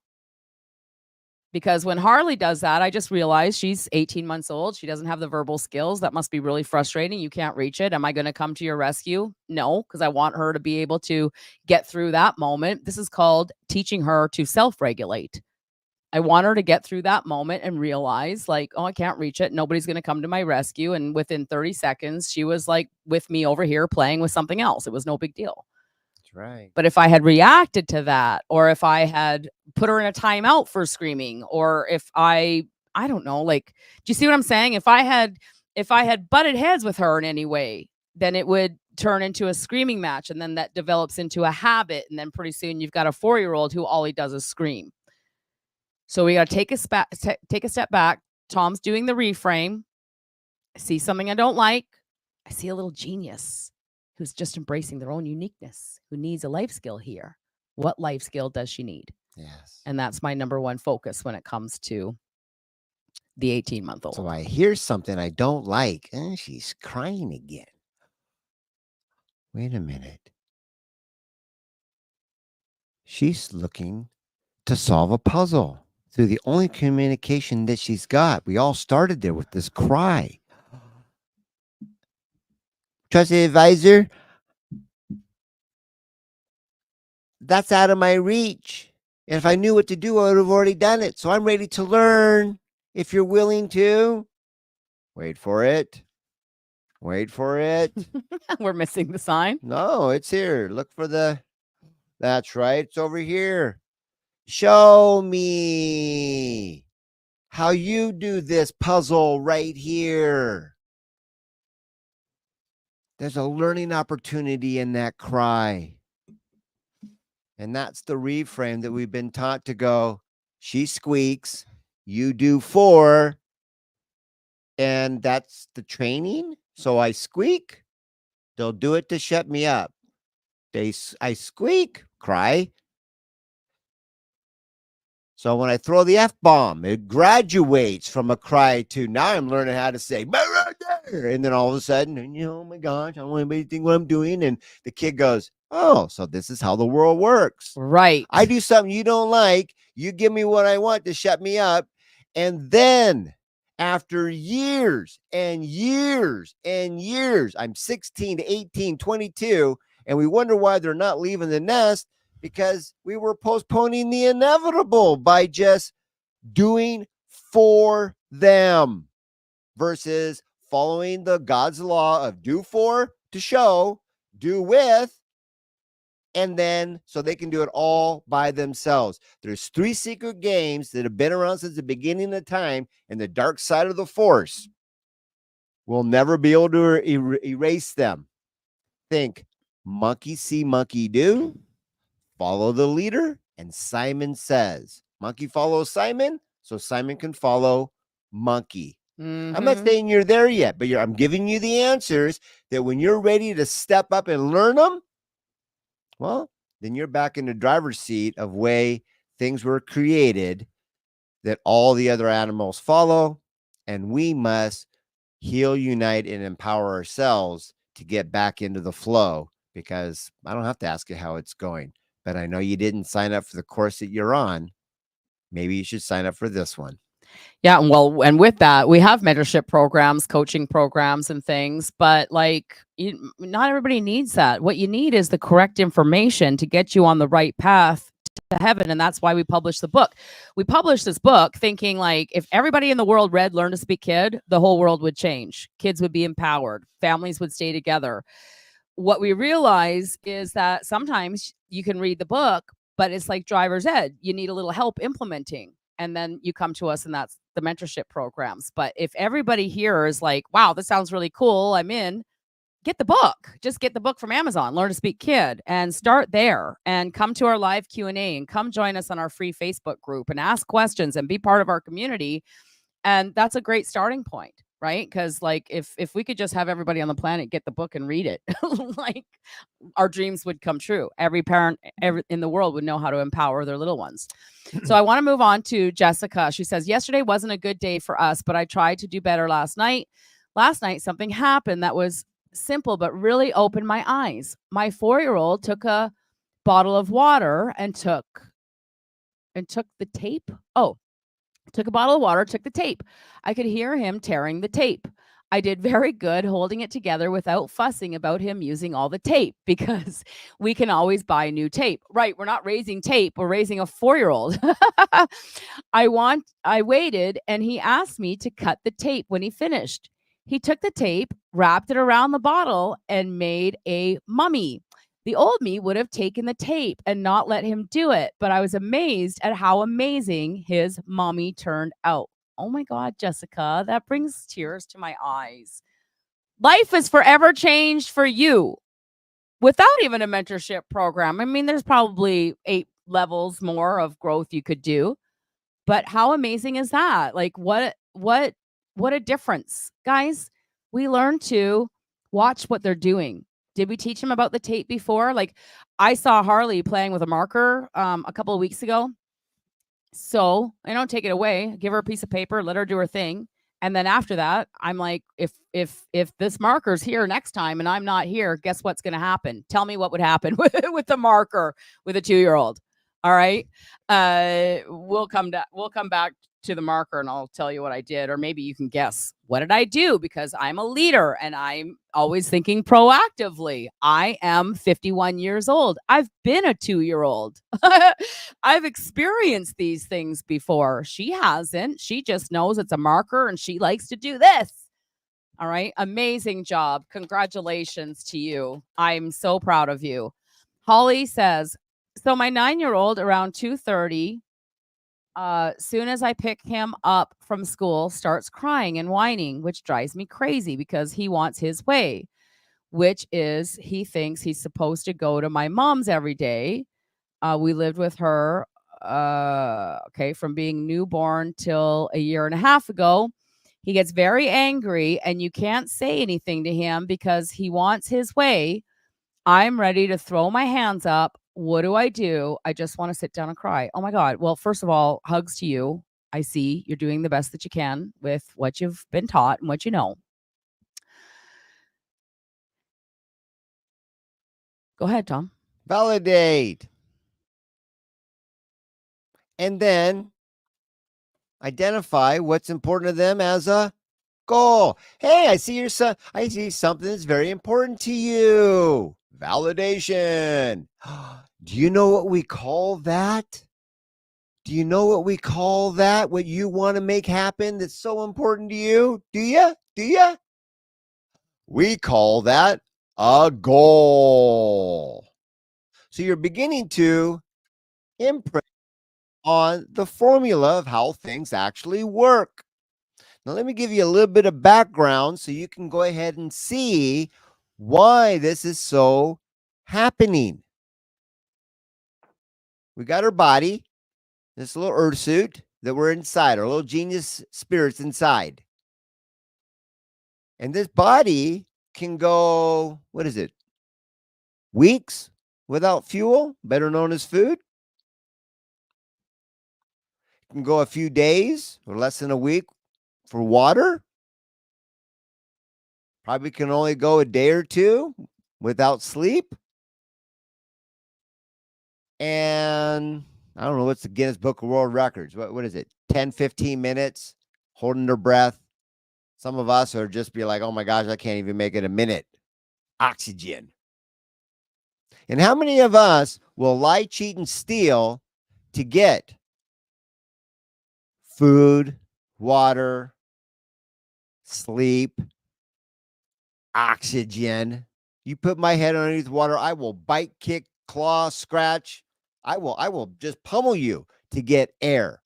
Because when Harley does that, I just realized she's 18 months old. She doesn't have the verbal skills. That must be really frustrating. You can't reach it. Am I going to come to your rescue? No, because I want her to be able to get through that moment. This is called teaching her to self-regulate. I want her to get through that moment and realize, like, oh, I can't reach it. Nobody's going to come to my rescue. And within 30 seconds, she was like with me over here playing with something else. It was no big deal. Right. But if I had reacted to that, or if I had put her in a timeout for screaming, or if I I don't know, like, do you see what I'm saying? If I had butted heads with her in any way, then it would turn into a screaming match, and then that develops into a habit, and then pretty soon you've got a 4-year-old who all he does is scream. So we got to take a step back. Tom's doing the reframe. I see something I don't like. I see a little genius who's just embracing their own uniqueness, who needs a life skill here. What life skill does she need? Yes. And that's my number one focus when it comes to the 18-month-old. So I hear something I don't like, and she's crying again. Wait a minute. She's looking to solve a puzzle through the only communication that she's got. We all started there with this cry. Trusted advisor, that's out of my reach. And if I knew what to do, I would have already done it. So I'm ready to learn if you're willing to. Wait for it. Wait for it. We're missing the sign. No, it's here. Look for the... That's right. It's over here. Show me how you do this puzzle right here. There's a learning opportunity in that cry. And that's the reframe that we've been taught to go, she squeaks, you do 4. And that's the training. So I squeak, they'll do it to shut me up. I squeak, cry. So when I throw the F-bomb, it graduates from a cry to now I'm learning how to say, and then all of a sudden, oh my gosh, I don't want anybody to think what I'm doing. And the kid goes, oh, so this is how the world works. Right. I do something you don't like. You give me what I want to shut me up. And then after years and years and years, I'm 16 to 18, 22, and we wonder why they're not leaving the nest. Because we were postponing the inevitable by just doing for them versus following the God's law of do for to show, do with, and then so they can do it all by themselves. There's 3 secret games that have been around since the beginning of time, and the dark side of the force will never be able to erase them. Think monkey see, monkey do. Follow the leader, and Simon says. Monkey follows Simon, so Simon can follow monkey. I'm not saying you're there yet, but I'm giving you the answers that when you're ready to step up and learn them, well, then you're back in the driver's seat of way things were created that all the other animals follow, and we must heal, unite, and empower ourselves to get back into the flow, because I don't have to ask you how it's going. But I know you didn't sign up for the course that you're on. Maybe you should sign up for this one. Yeah, well, and with that, we have mentorship programs, coaching programs, and things. But like, not everybody needs that. What you need is the correct information to get you on the right path to heaven. And that's why we published the book. We published this book thinking like, if everybody in the world read Learn to Speak Kid, the whole world would change. Kids would be empowered. Families would stay together. What we realize is that sometimes you can read the book, but it's like driver's ed. You need a little help implementing. And then you come to us, and that's the mentorship programs. But if everybody here is like, wow, this sounds really cool, I'm in, get the book. Just get the book from Amazon, Learn to Speak Kid, and start there and come to our live Q&A and come join us on our free Facebook group and ask questions and be part of our community. And that's a great starting point. Right? Because like if we could just have everybody on the planet get the book and read it, like our dreams would come true. Every parent in the world would know how to empower their little ones. So I want to move on to Jessica. She says, yesterday wasn't a good day for us, but I tried to do better last night. Last night, something happened that was simple, but really opened my eyes. My 4-year-old took a bottle of water and took the tape. Took a bottle of water, took the tape. I could hear him tearing the tape. I did very good holding it together without fussing about him using all the tape, because we can always buy new tape. Right, we're not raising tape, we're raising a 4-year-old. I waited, and he asked me to cut the tape when he finished. He took the tape, wrapped it around the bottle, and made a mummy. The old me would have taken the tape and not let him do it, but I was amazed at how amazing his mommy turned out. Oh my God, Jessica, that brings tears to my eyes. Life is forever changed for you without even a mentorship program. I mean, there's probably 8 levels more of growth you could do. But how amazing is that? Like what a difference. Guys, we learn to watch what they're doing. Did we teach them about the tape before? Like I saw Harley playing with a marker a couple of weeks ago. So I don't take it away. Give her a piece of paper, let her do her thing. And then after that, I'm like, if this marker's here next time and I'm not here, guess what's going to happen? Tell me what would happen with the marker with a 2-year-old. All right. We'll come back to the marker and I'll tell you what I did, or maybe you can guess what did I do, because I'm a leader and I'm always thinking proactively. I am 51 years old. I've been a 2-year-old. I've experienced these things before. She hasn't. She just knows it's a marker and she likes to do this. All right. Amazing job. Congratulations to you. I'm so proud of you. Holly says, so my 9-year-old around 2:30, soon as I pick him up from school, starts crying and whining, which drives me crazy because he wants his way, which is he thinks he's supposed to go to my mom's every day. We lived with her, from being newborn till a year and a half ago. He gets very angry and you can't say anything to him because he wants his way. I'm ready to throw my hands up. What do? I just want to sit down and cry. Oh my God. Well, first of all, hugs to you. I see you're doing the best that you can with what you've been taught and what you know. Go ahead, Tom. Validate. And then identify what's important to them as a goal. Hey, I see your son. I see something that's very important to you. Validation. Do you know what we call that? Do you know what we call that? What you want to make happen that's so important to you? Do you? Do you? We call that a goal. So you're beginning to imprint on the formula of how things actually work. Now, let me give you a little bit of background so you can go ahead and see why this is so happening. We got our body, this little earth suit that we're inside, our little genius spirits inside. And this body can go, what is it? Weeks without fuel, better known as food. It can go a few days or less than a week for water. Probably can only go a day or two without sleep. And I don't know, what's the Guinness Book of World Records? What is it? 10, 15 minutes holding their breath. Some of us are just be like, oh my gosh, I can't even make it a minute. Oxygen. And how many of us will lie, cheat, and steal to get food, water, sleep, oxygen? You put my head underneath water, I will bite, kick, claw, scratch. I will just pummel you to get air.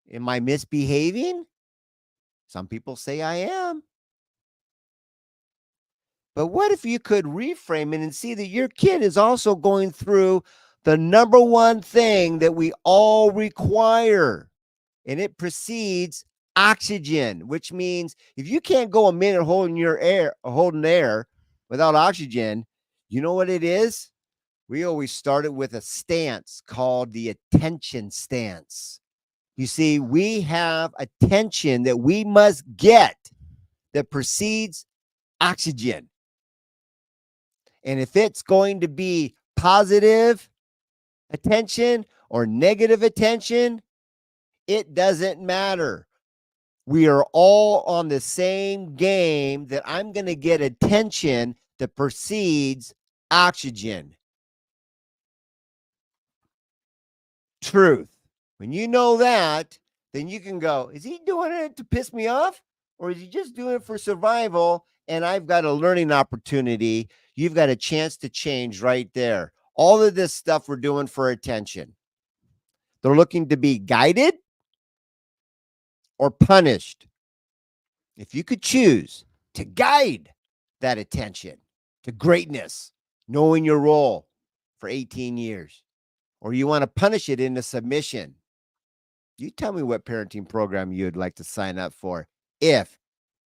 Am I misbehaving? Some people say I am. But what if you could reframe it and see that your kid is also going through the number one thing that we all require, and it precedes oxygen, which means if you can't go a minute holding air without oxygen, you know what it is? We always started with a stance called the attention stance. You see, we have attention that we must get that precedes oxygen. And if it's going to be positive attention or negative attention, it doesn't matter. We are all on the same game that I'm going to get attention that precedes oxygen. Truth. When you know that, then you can go, is he doing it to piss me off? Or is he just doing it for survival? And I've got a learning opportunity. You've got a chance to change right there. All of this stuff we're doing for attention. They're looking to be guided, or punished. If you could choose to guide that attention to greatness, knowing your role for 18 years, or you want to punish it into submission, you tell me what parenting program you'd like to sign up for if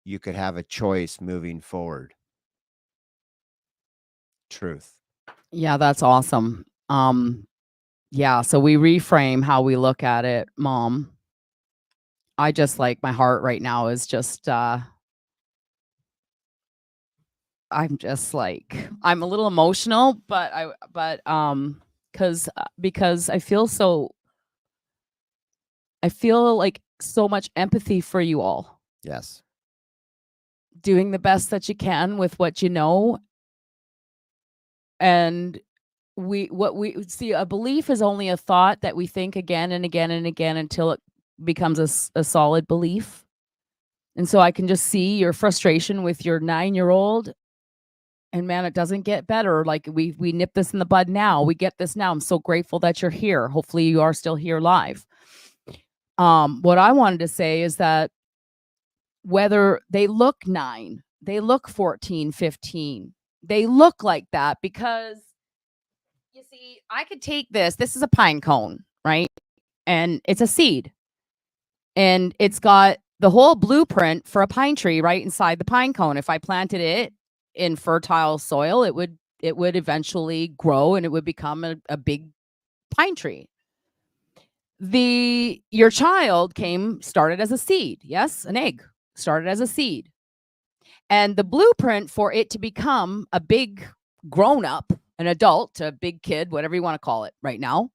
you could have a choice moving forward. Truth. Yeah, that's awesome. Yeah, so we reframe how we look at it, Mom. I just like my heart right now is just I'm just like I'm a little emotional, but because I feel like so much empathy for you all. Yes. Doing the best that you can with what you know. And we see, a belief is only a thought that we think again and again and again until it becomes a solid belief. And so I can just see your frustration with your 9-year-old. And man, it doesn't get better. Like we nip this in the bud now. We get this now. I'm so grateful that you're here. Hopefully you are still here live. What I wanted to say is that whether they look 9, they look 14, 15, they look like that because you see, I could take this. This is a pine cone, right? And it's a seed. And it's got the whole blueprint for a pine tree right inside the pine cone. If I planted it in fertile soil, it would eventually grow and it would become a big pine tree. Your child started as a seed. Yes, an egg started as a seed. And the blueprint for it to become a big grown up, an adult, a big kid, whatever you want to call it right now,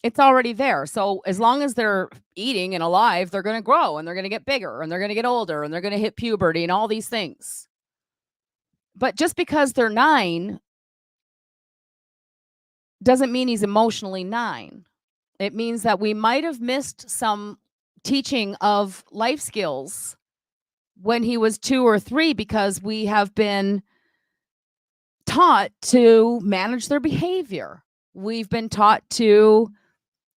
it's already there. So as long as they're eating and alive, they're going to grow and they're going to get bigger and they're going to get older and they're going to hit puberty and all these things. But just because they're 9 doesn't mean he's emotionally 9. It means that we might have missed some teaching of life skills when he was 2 or 3 because we have been taught to manage their behavior. We've been taught to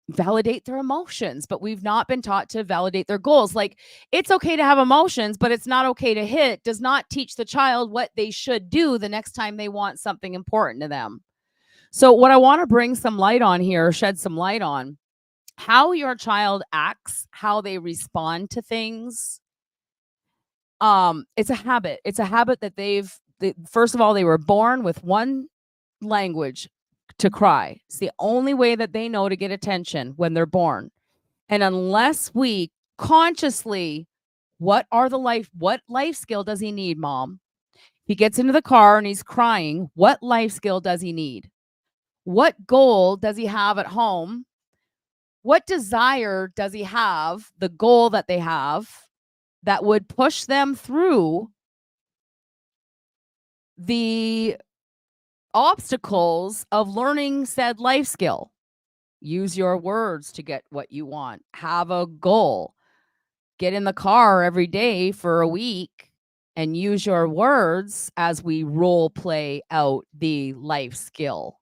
validate their emotions, but we've not been taught to validate their goals. Like, it's okay to have emotions, but it's not okay to hit, does not teach the child what they should do the next time they want something important to them. So what I want to bring some light on here, shed some light on how your child acts, how they respond to things. It's a habit. It's a habit that first of all, they were born with one language, to cry. It's the only way that they know to get attention when they're born. And unless we consciously, what life skill does he need, Mom? He gets into the car and he's crying. What life skill does he need? What goal does he have at home? What desire does he have, the goal that they have, that would push them through the obstacles of learning said life skill? Use your words to get what you want. Have a goal. Get in the car every day for a week and use your words as we role play out the life skill.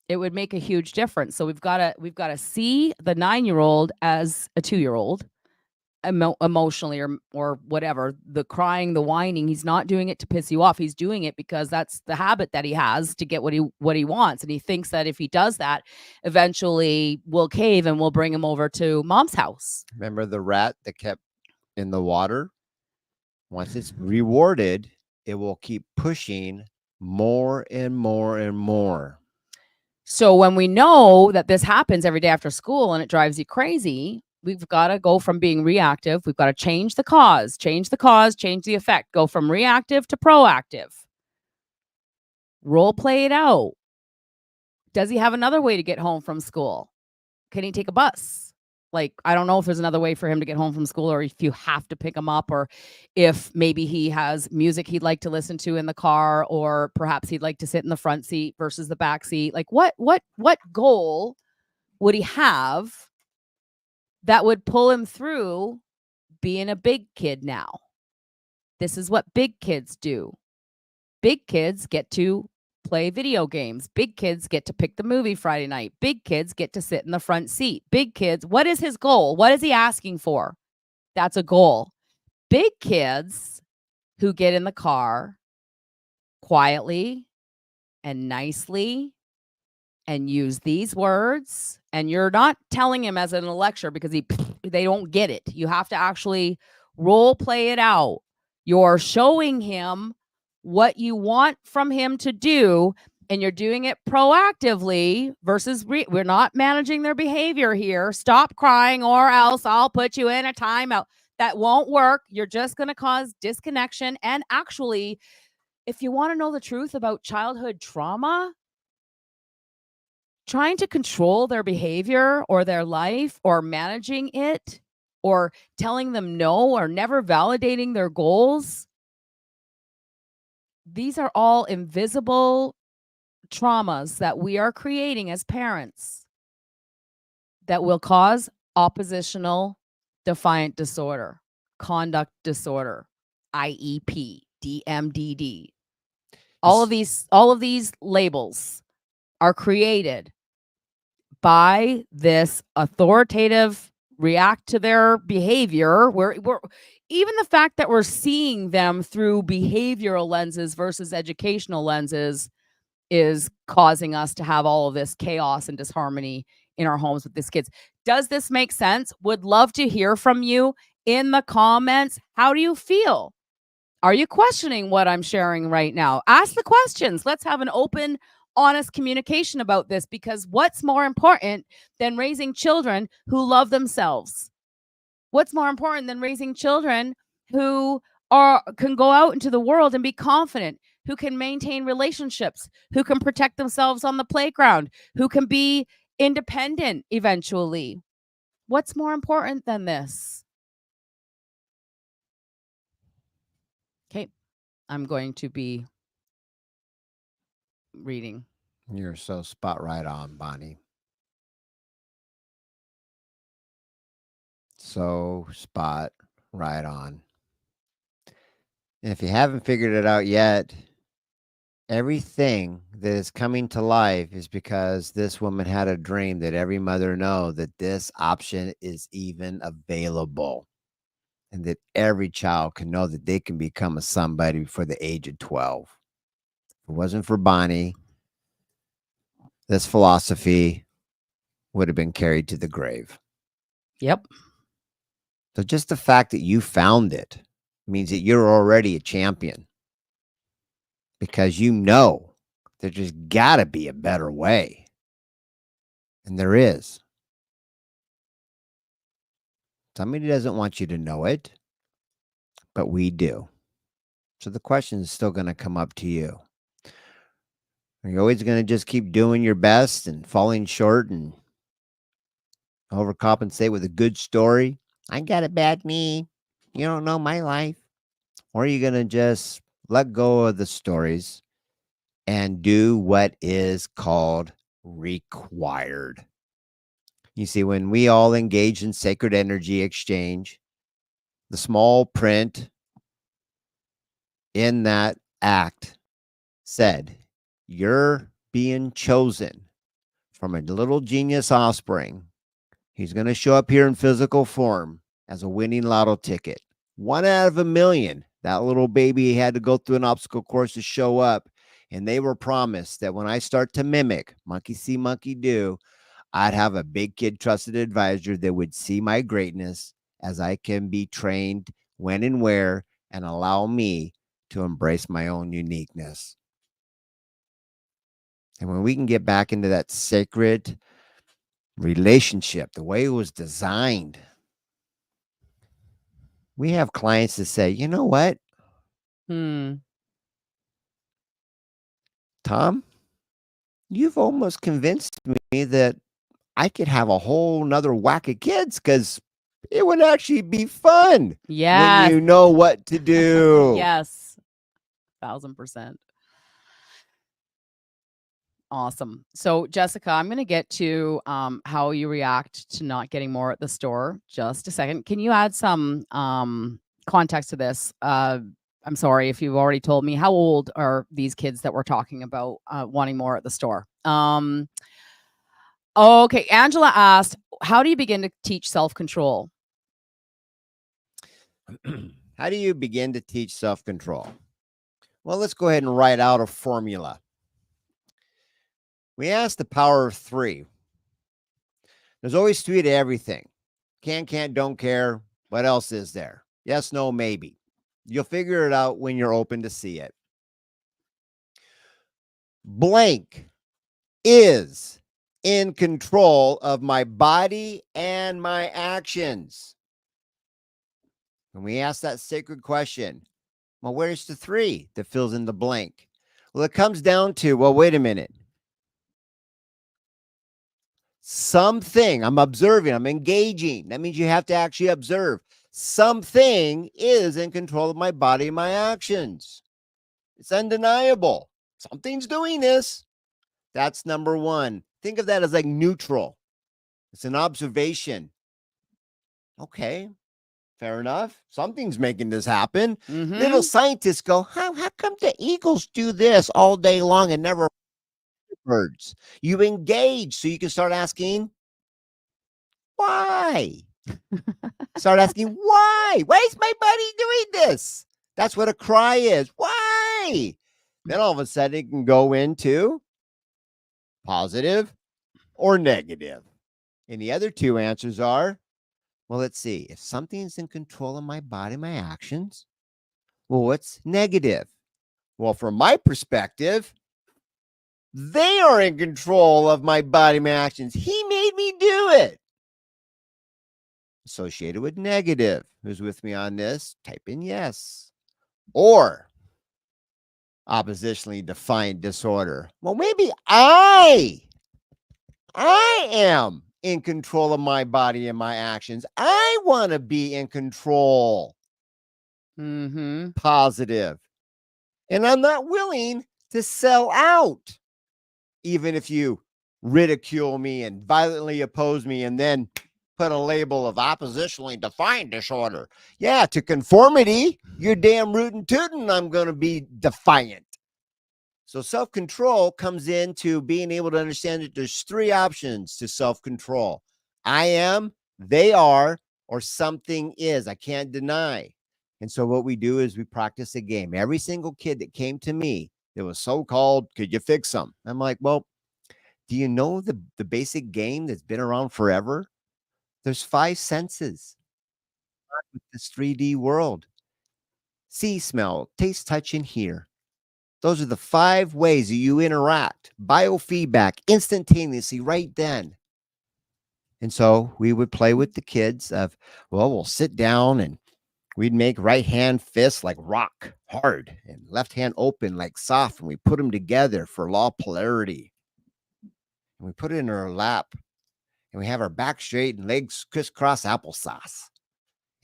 It would make a huge difference. So we've got to see the 9-year-old as a 2-year-old. Emotionally or whatever, the crying, the whining, he's not doing it to piss you off. He's doing it because that's the habit that he has to get what he wants. And he thinks that if he does that, eventually we'll cave and we'll bring him over to Mom's house. Remember the rat that kept in the water? Once it's rewarded, it will keep pushing more and more and more. So when we know that this happens every day after school and it drives you crazy, we've got to go from being reactive. We've got to change the cause, change the effect, go from reactive to proactive. Role play it out. Does he have another way to get home from school? Can he take a bus? Like, I don't know if there's another way for him to get home from school, or if you have to pick him up, or if maybe he has music he'd like to listen to in the car, or perhaps he'd like to sit in the front seat versus the back seat. Like, what goal would he have that would pull him through being a big kid now? This is what big kids do. Big kids get to play video games. Big kids get to pick the movie Friday night. Big kids get to sit in the front seat. Big kids, what is his goal? What is he asking for? That's a goal. Big kids who get in the car quietly and nicely and use these words, and you're not telling him as in a lecture because they don't get it. You have to actually role play it out. You're showing him what you want from him to do, and you're doing it proactively versus we're not managing their behavior here. Stop crying or else I'll put you in a timeout. That won't work. You're just going to cause disconnection. And actually, if you want to know the truth about childhood trauma, trying to control their behavior or their life or managing it or telling them no or never validating their goals, these are all invisible traumas that we are creating as parents that will cause oppositional defiant disorder, conduct disorder, IEP, DMDD. All of these labels are created by this authoritative react to their behavior. We're even the fact that we're seeing them through behavioral lenses versus educational lenses is causing us to have all of this chaos and disharmony in our homes with these kids. Does this make sense? Would love to hear from you in the comments. How do you feel? Are you questioning what I'm sharing right now? Ask the questions. Let's have an open, honest communication about this, because what's more important than raising children who love themselves? What's more important than raising children who can go out into the world and be confident, who can maintain relationships, who can protect themselves on the playground, who can be independent eventually? What's more important than this? Okay, I'm going to be reading. You're so spot right on, Bonnie. So spot right on. And if you haven't figured it out yet, everything that is coming to life is because this woman had a dream that every mother know that this option is even available, and that every child can know that they can become a somebody before the age of 12. If it wasn't for Bonnie, this philosophy would have been carried to the grave. Yep. So just the fact that you found it means that you're already a champion, because you know there just got to be a better way. And there is. Somebody doesn't want you to know it, but we do. So the question is still going to come up to you. Are you always going to just keep doing your best and falling short and overcompensate with a good story? I got a bad knee. You don't know my life. Or are you going to just let go of the stories and do what is called required? You see, when we all engage in sacred energy exchange, the small print in that act said, you're being chosen from a little genius offspring. He's going to show up here in physical form as a winning lotto ticket. 1 out of a million. That little baby had to go through an obstacle course to show up. And they were promised that when I start to mimic monkey see, monkey do, I'd have a big kid trusted advisor that would see my greatness as I can be trained when and where, and allow me to embrace my own uniqueness. And when we can get back into that sacred relationship, the way it was designed, we have clients that say, you know what, Tom, you've almost convinced me that I could have a whole nother whack of kids, because it would actually be fun. Yes. When you know what to do. Yes. 1000%. Awesome. So Jessica, I'm going to get to how you react to not getting more at the store. Just a second. Can you add some context to this? I'm sorry if you've already told me. How old are these kids that we're talking about wanting more at the store? Okay, Angela asked, how do you begin to teach self-control? How do you begin to teach self-control? Well, let's go ahead and write out a formula. We asked the power of 3. There's always 3 to everything. Can, can't, don't care. What else is there? Yes, no, maybe. You'll figure it out when you're open to see it. Blank is in control of my body and my actions. When we ask that sacred question, well, where's the 3 that fills in the blank? Well, it comes down to, well, wait a minute. Something, I'm observing, I'm engaging. That means you have to actually observe. Something is in control of my body and my actions. It's undeniable. Something's doing this. That's number 1. Think of that as like neutral. It's an observation. Okay, fair enough. Something's making this happen. Little scientists go, how come the eagles do this all day long and never birds? You engage so you can start asking, why? Start asking, why? Why is my body doing this? That's what a cry is. Why? Then all of a sudden it can go into positive or negative. And the other 2 answers are, well, let's see. If something's in control of my body, my actions, well, what's negative? Well, from my perspective, they are in control of my body, my actions. He made me do it. Associated with negative. Who's with me on this? Type in yes. Or oppositionally defined disorder. Well, maybe I am in control of my body and my actions. I want to be in control. Positive. And I'm not willing to sell out. Even if you ridicule me and violently oppose me and then put a label of oppositionally defiant disorder. Yeah, to conformity, you're damn rootin' tootin', I'm going to be defiant. So self-control comes into being able to understand that there's 3 options to self-control. I am, they are, or something is. I can't deny. And so what we do is we practice a game. Every single kid that came to me that was so-called, could you fix them? I'm like, well, do you know the basic game that's been around forever? There's 5 senses. This 3D world. See, smell, taste, touch, and hear. Those are the 5 ways that you interact. Biofeedback, instantaneously, right then. And so we would play with the kids of, well, we'll sit down and we'd make right hand fists like rock, hard, and left hand open like soft. And we put them together for law of polarity. And we put it in our lap. And we have our back straight and legs crisscross applesauce.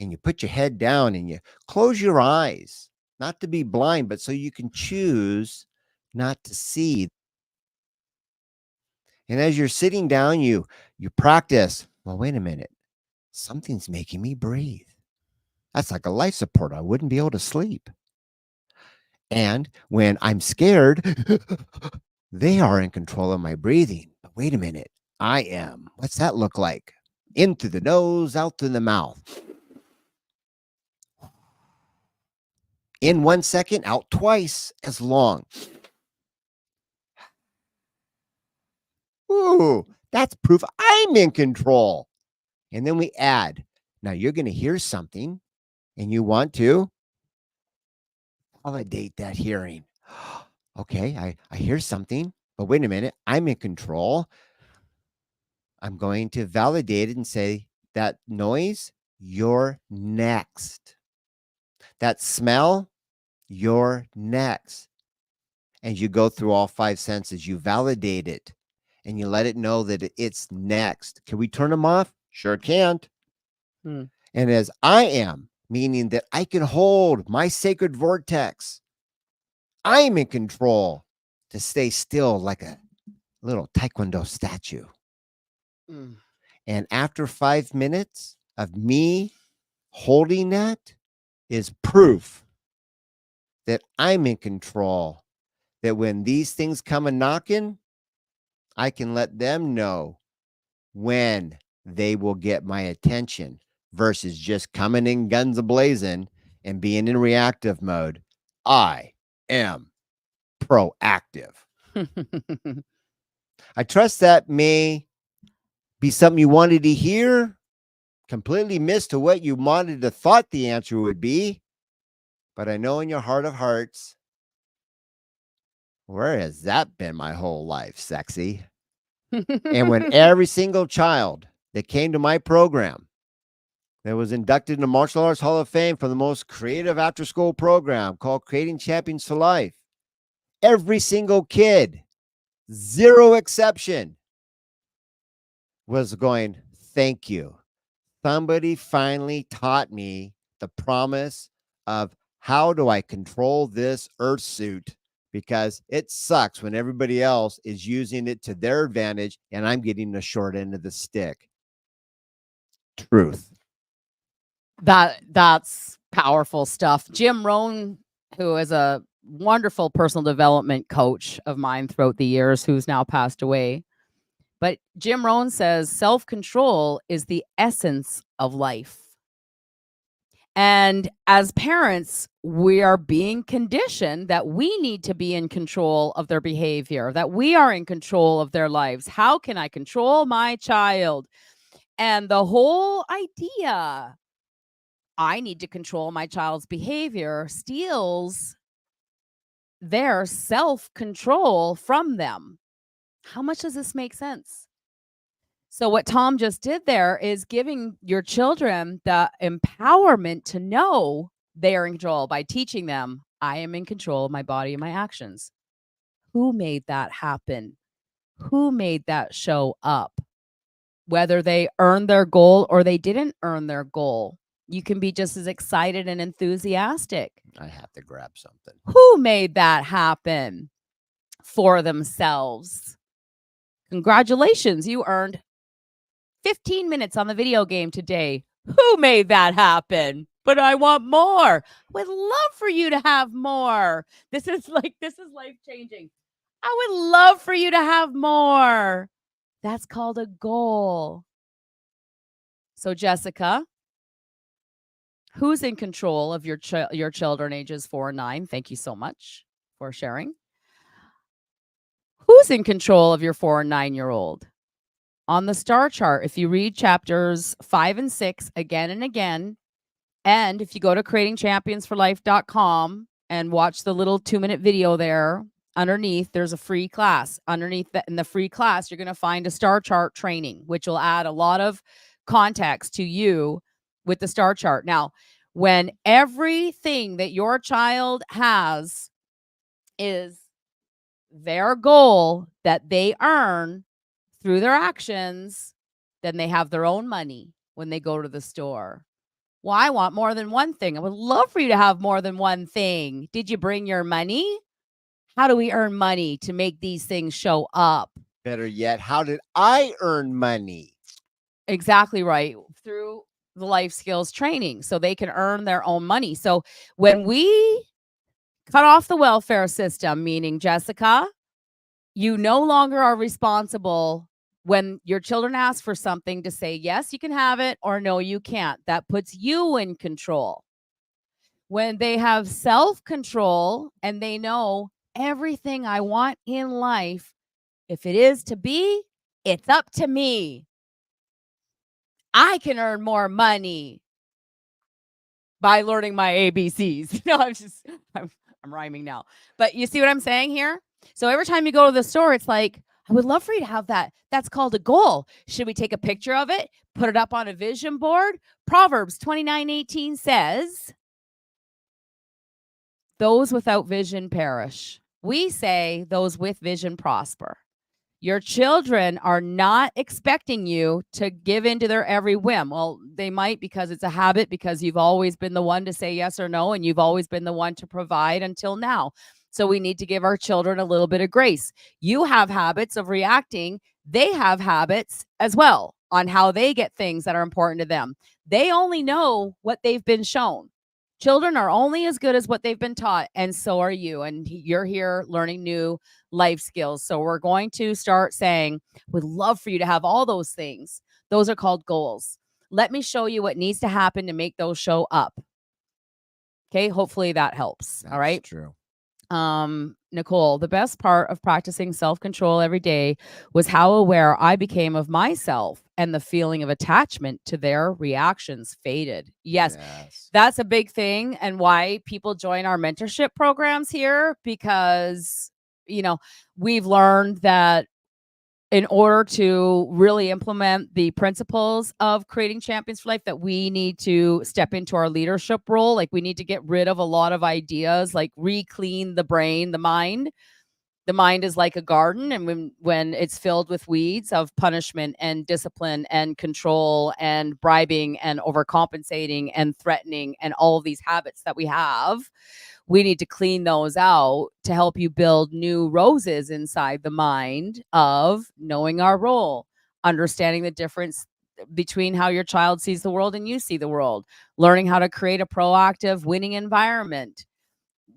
And you put your head down and you close your eyes, not to be blind, but so you can choose not to see. And as you're sitting down, you practice, well, wait a minute. Something's making me breathe. That's like a life support. I wouldn't be able to sleep. And when I'm scared, they are in control of my breathing. But wait a minute. I am. What's that look like? In through the nose, out through the mouth. In 1 second, out twice as long. Ooh, that's proof I'm in control. And then we add. Now you're going to hear something and you want to validate that hearing. Okay, I hear something, but wait a minute. I'm in control. I'm going to validate it and say, that noise, you're next. That smell, you're next. And you go through all 5 senses. You validate it and you let it know that it's next. Can we turn them off? Sure can't. And as I am, meaning that I can hold my sacred vortex. I'm in control to stay still like a little Taekwondo statue. And after 5 minutes of me holding that is proof that I'm in control, that when these things come a knocking, I can let them know when they will get my attention versus just coming in guns a-blazing and being in reactive mode. I am proactive. I trust that may be something you wanted to hear, completely missed to what you wanted to thought the answer would be. But I know in your heart of hearts, where has that been my whole life, sexy? And when every single child that came to my program that was inducted in the Martial Arts Hall of Fame for the most creative after-school program called Creating Champions for Life, every single kid, zero exception, was going, thank you. Somebody finally taught me the promise of how do I control this earth suit, because it sucks when everybody else is using it to their advantage and I'm getting the short end of the stick. Truth. That's powerful stuff. Jim Rohn, who is a wonderful personal development coach of mine throughout the years, who's now passed away. But Jim Rohn says self-control is the essence of life. And as parents, we are being conditioned that we need to be in control of their behavior, that we are in control of their lives. How can I control my child? And the whole idea, I need to control my child's behavior, steals their self-control from them. How much does this make sense? So what Tom just did there is giving your children the empowerment to know they are in control by teaching them, I am in control of my body and my actions. Who made that happen? Who made that show up? Whether they earned their goal or they didn't earn their goal, you can be just as excited and enthusiastic. I have to grab something. Who made that happen for themselves? Congratulations, you earned 15 minutes on the video game today. Who made that happen? But I want more. Would love for you to have more. This is life-changing. I would love for you to have more. That's called a goal. So Jessica, who's in control of your children ages 4 and 9? Thank you so much for sharing. Who's in control of your 4 and 9-year-old? On the star chart, if you read chapters 5 and 6 again and again, and if you go to creatingchampionsforlife.com and watch the little 2-minute video there, underneath there's a free class. Underneath that, in the free class, you're going to find a star chart training, which will add a lot of context to you with the star chart. Now, when everything that your child has is their goal that they earn through their actions, then they have their own money when they go to the store. Well, I want more than one thing. I would love for you to have more than one thing. Did you bring your money? How do we earn money to make these things show up? Better yet, how did I earn money? Exactly right. Through the life skills training, so they can earn their own money. So when we cut off the welfare system, meaning, Jessica, you no longer are responsible when your children ask for something to say, yes, you can have it, or no, you can't. That puts you in control. When they have self-control and they know everything I want in life, if it is to be, it's up to me. I can earn more money by learning my ABCs. I'm rhyming now. But you see what I'm saying here? So every time you go to the store, it's like, I would love for you to have that. That's called a goal. Should we take a picture of it, put it up on a vision board? Proverbs 29:18 says, those without vision perish. We say those with vision prosper. Your children are not expecting you to give in to their every whim. Well, they might, because it's a habit, because you've always been the one to say yes or no, and you've always been the one to provide until now. So we need to give our children a little bit of grace. You have habits of reacting. They have habits as well on how they get things that are important to them. They only know what they've been shown. Children are only as good as what they've been taught, and so are you. And you're here learning new life skills. So we're going to start saying, we'd love for you to have all those things. Those are called goals. Let me show you what needs to happen to make those show up. Okay, hopefully that helps. That's all right. true. Nicole, the best part of practicing self-control every day was how aware I became of myself, and the feeling of attachment to their reactions faded. Yes, that's a big thing, and why people join our mentorship programs here, because, we've learned that in order to really implement the principles of creating champions for life, that we need to step into our leadership role. Like, we need to get rid of a lot of ideas, like re-clean the brain, the mind. The mind is like a garden, and when it's filled with weeds of punishment and discipline and control and bribing and overcompensating and threatening and all of these habits that we have, we need to clean those out to help you build new roses inside the mind of knowing our role, understanding the difference between how your child sees the world and you see the world, learning how to create a proactive winning environment,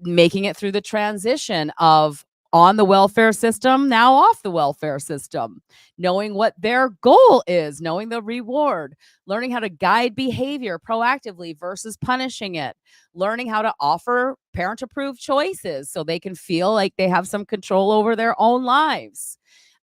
making it through the transition of on the welfare system, now off the welfare system, knowing what their goal is, knowing the reward, learning how to guide behavior proactively versus punishing it, learning how to offer parent-approved choices so they can feel like they have some control over their own lives,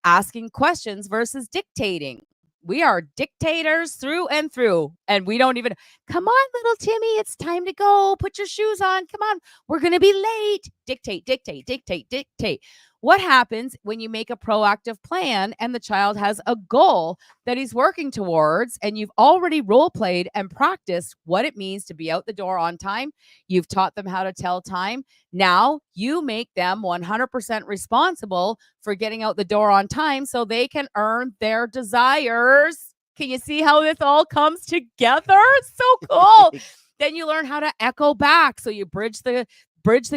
asking questions versus dictating. We are dictators through and through, and we don't even, come on, little Timmy, it's time to go. Put your shoes on. Come on, we're going to be late. Dictate, dictate, dictate, dictate. What happens when you make a proactive plan and the child has a goal that he's working towards, and you've already role played and practiced what it means to be out the door on time? You've taught them how to tell time. Now you make them 100% responsible for getting out the door on time so they can earn their desires. Can you see how this all comes together? It's so cool. Then you learn how to echo back. So you bridge the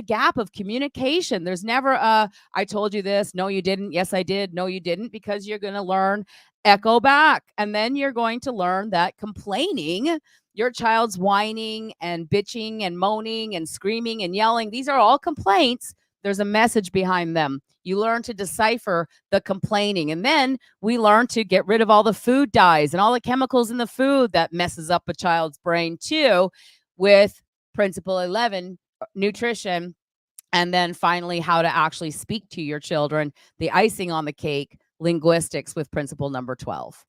gap of communication. There's never I told you this, no you didn't, yes I did, no you didn't, because you're going to learn echo back. And then you're going to learn that complaining, your child's whining and bitching and moaning and screaming and yelling, these are all complaints. There's a message behind them. You learn to decipher the complaining. And then we learn to get rid of all the food dyes and all the chemicals in the food that messes up a child's brain too, with principle 11, nutrition. And then finally, how to actually speak to your children, the icing on the cake, linguistics, with principle number 12.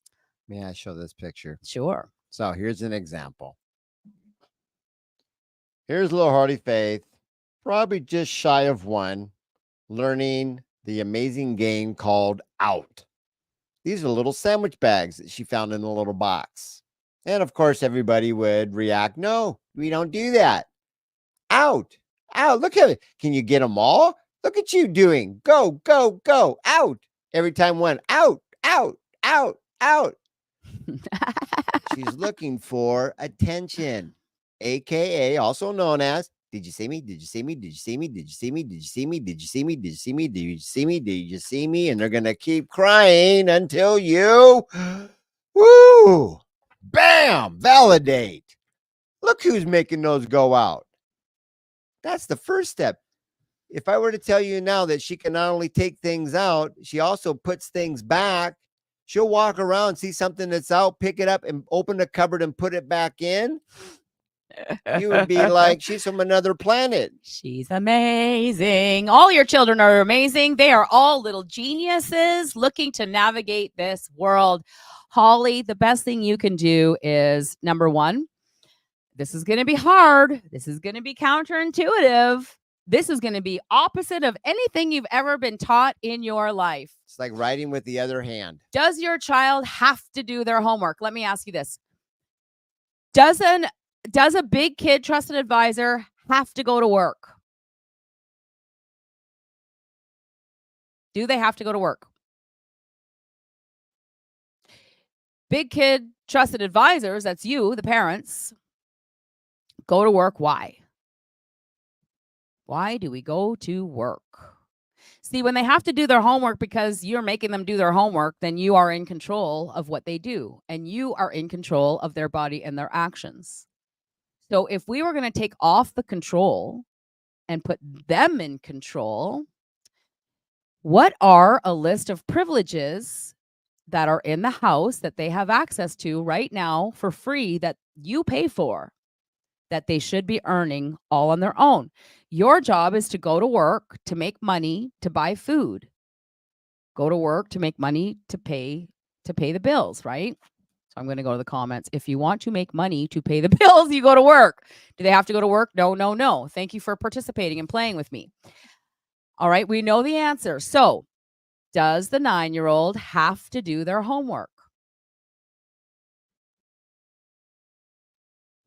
May I show this picture? Sure. So here's an example. Here's little Hardy Faith, probably just shy of 1, learning the amazing game called Out. These are little sandwich bags that she found in a little box. And of course, everybody would react, no, we don't do that. Out, out, look at it. Can you get them all? Look at you doing. Go, go, go, out. Every time one, out, out, out, out. She's looking for attention, aka also known as, did you see me? Did you see me? Did you see me? Did you see me? Did you see me? Did you see me? Did you see me? Did you see me? Did you see me? And they're going to keep crying until you, woo, bam, validate. Look who's making those go out. That's the first step. If I were to tell you now that she can not only take things out, she also puts things back. She'll walk around, see something that's out, pick it up and open the cupboard and put it back in. You would be like, she's from another planet. She's amazing. All your children are amazing. They are all little geniuses looking to navigate this world. Holly, the best thing you can do is, number 1, this is going to be hard. This is going to be counterintuitive. This is going to be opposite of anything you've ever been taught in your life. It's like writing with the other hand. Does your child have to do their homework? Let me ask you this. Does a big kid trusted advisor have to go to work? Do they have to go to work? Big kid trusted advisors, that's you, the parents, go to work. Why? Why do we go to work? See, when they have to do their homework because you're making them do their homework, then you are in control of what they do, and you are in control of their body and their actions. So if we were going to take off the control and put them in control, what are a list of privileges that are in the house that they have access to right now for free that you pay for, that they should be earning all on their own? Your job is to go to work to make money to buy food. Go to work to make money to pay the bills, right? So I'm going to go to the comments. If you want to make money to pay the bills, you go to work. Do they have to go to work? No, no, no. Thank you for participating and playing with me. All right, we know the answer. So, does the 9-year-old have to do their homework?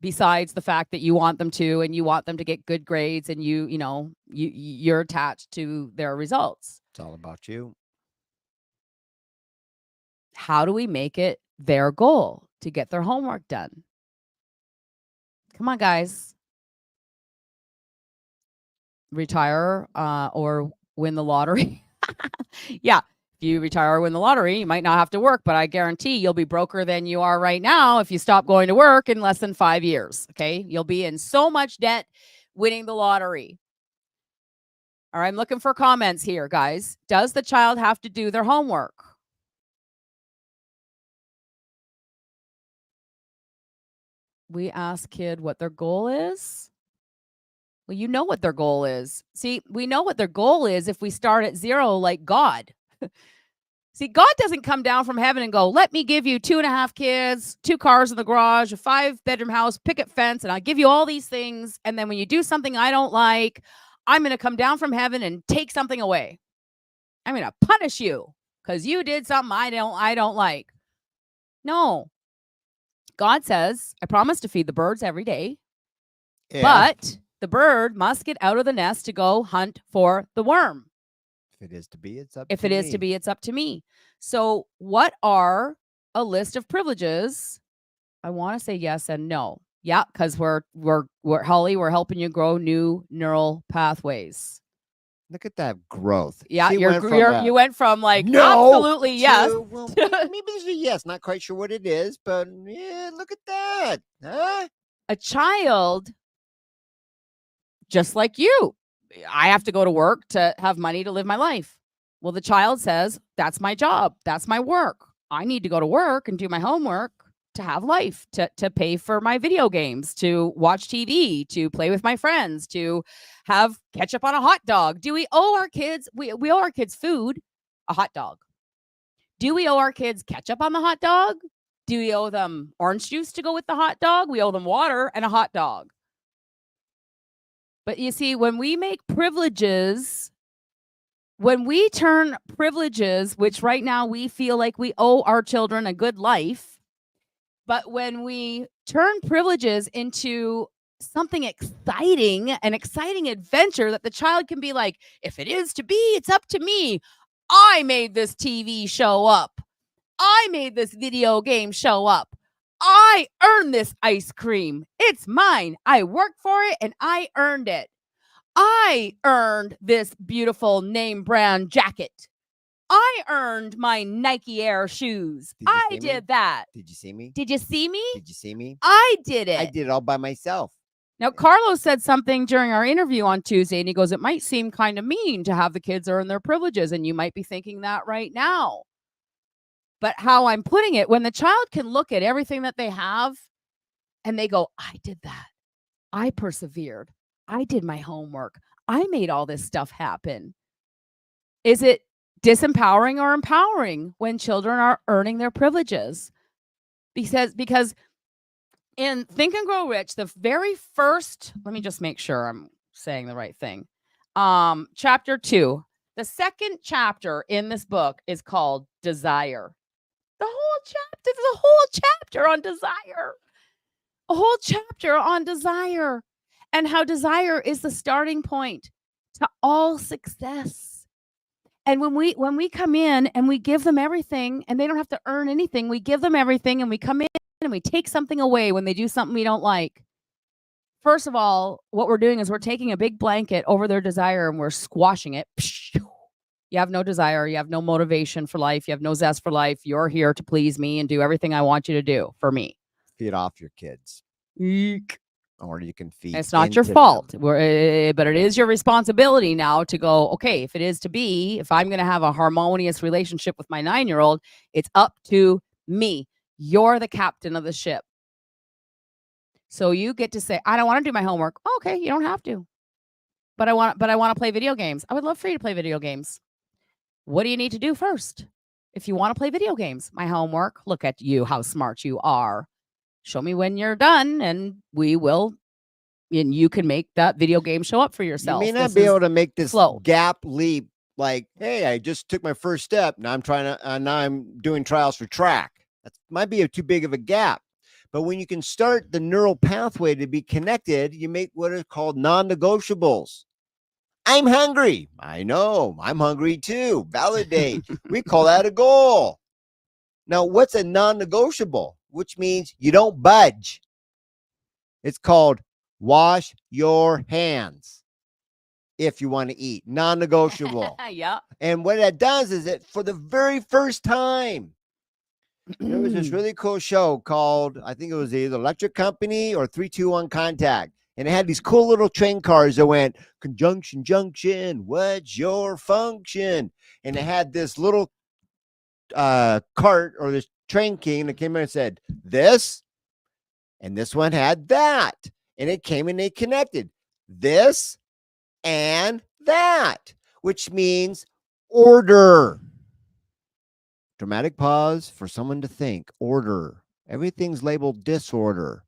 Besides the fact that you want them to, and you want them to get good grades, and you're attached to their results. It's all about you. How do we make it their goal to get their homework done? Come on, guys. Retire or win the lottery. Yeah, if you retire or win the lottery, you might not have to work, but I guarantee you'll be broker than you are right now if you stop going to work in less than 5 years. Okay, you'll be in so much debt winning the lottery. All right, I'm looking for comments here, guys. Does the child have to do their homework? We ask kid what their goal is. Well, you know what their goal is. See, we know what their goal is if we start at 0 like God. See, God doesn't come down from heaven and go, let me give you 2.5 kids, 2 cars in the garage, a 5-bedroom house, picket fence, and I'll give you all these things. And then when you do something I don't like, I'm going to come down from heaven and take something away. I'm going to punish you because you did something I don't like. No. God says, I promise to feed the birds every day, but the bird must get out of the nest to go hunt for the worm. If it is to be, it's up If to it me. is to be, it's up to me. So what are a list of privileges? I want to say yes and no. Yeah, because we're Holly, we're helping you grow new neural pathways. Look at that growth. Yeah, She went from you went from like no absolutely yes. well, maybe there's a yes. Not quite sure what it is, but yeah, look at that. Huh? A child, just like you, I have to go to work to have money to live my life. Well, the child says, that's my job. That's my work. I need to go to work and do my homework to have life, to pay for my video games, to watch TV, to play with my friends, to have ketchup on a hot dog. Do we owe our kids, we owe our kids food, a hot dog? Do we owe our kids ketchup on the hot dog? Do we owe them orange juice to go with the hot dog? We owe them water and a hot dog. But you see, when we make privileges, when we turn privileges, which right now we feel like we owe our children a good life, but when we turn privileges into something exciting, an exciting adventure that the child can be like, if it is to be, it's up to me. I made this TV show up. I made this video game show up. I earned this ice cream. It's mine. I worked for it and I earned it. I earned this beautiful name brand jacket. I earned my Nike Air shoes. I did that. Did you see me? Did you see me? Did you see me? I did it. I did it all by myself. Now, Carlos said something during our interview on Tuesday, and he goes, it might seem kind of mean to have the kids earn their privileges, and you might be thinking that right now. But how I'm putting it, when the child can look at everything that they have, and they go, I did that. I persevered. I did my homework. I made all this stuff happen. Is it disempowering or empowering when children are earning their privileges? Because in Think and Grow Rich, the very first, let me just make sure I'm saying the right thing. Chapter 2, the second chapter in this book is called Desire. The whole chapter on desire. A whole chapter on desire and how desire is the starting point to all success. And when we come in and we give them everything and they don't have to earn anything, we give them everything and we come in and we take something away when they do something we don't like. First of all, what we're doing is we're taking a big blanket over their desire and we're squashing it. You have no desire. You have no motivation for life. You have no zest for life. You're here to please me and do everything I want you to do for me. Feed off your kids. Eek. or you can feed It's not your into fault, them. but it is your responsibility now to go, okay, if it is to be, if I'm going to have a harmonious relationship with my 9-year-old, it's up to me. You're the captain of the ship. So you get to say, I don't want to do my homework. Oh, okay, you don't have to. But I want to play video games. I would love for you to play video games. What do you need to do first? If you want to play video games, my homework, look at you, how smart you are. Show me when you're done and we will, and you can make that video game show up for yourself. You may not be able to make this flow. gap leap like, hey, I just took my first step. Now I'm now I'm doing trials for track. That might be too big of a gap. But when you can start the neural pathway to be connected, you make what are called non-negotiables. I'm hungry. I know. I'm hungry too. Validate. We call that a goal. Now, what's a non-negotiable? Which means you don't budge. It's called wash your hands if you want to eat. Non-negotiable. Yeah. And what that does is that for the very first time, there was this really cool show called, I think it was either Electric Company or 3-2-1 Contact. And it had these cool little train cars that went, conjunction, junction, what's your function? And it had this little cart or this train king that came in and said, this, and this one had that. And it came and they connected this and that, which means order. Dramatic pause for someone to think. Order. Everything's labeled disorder.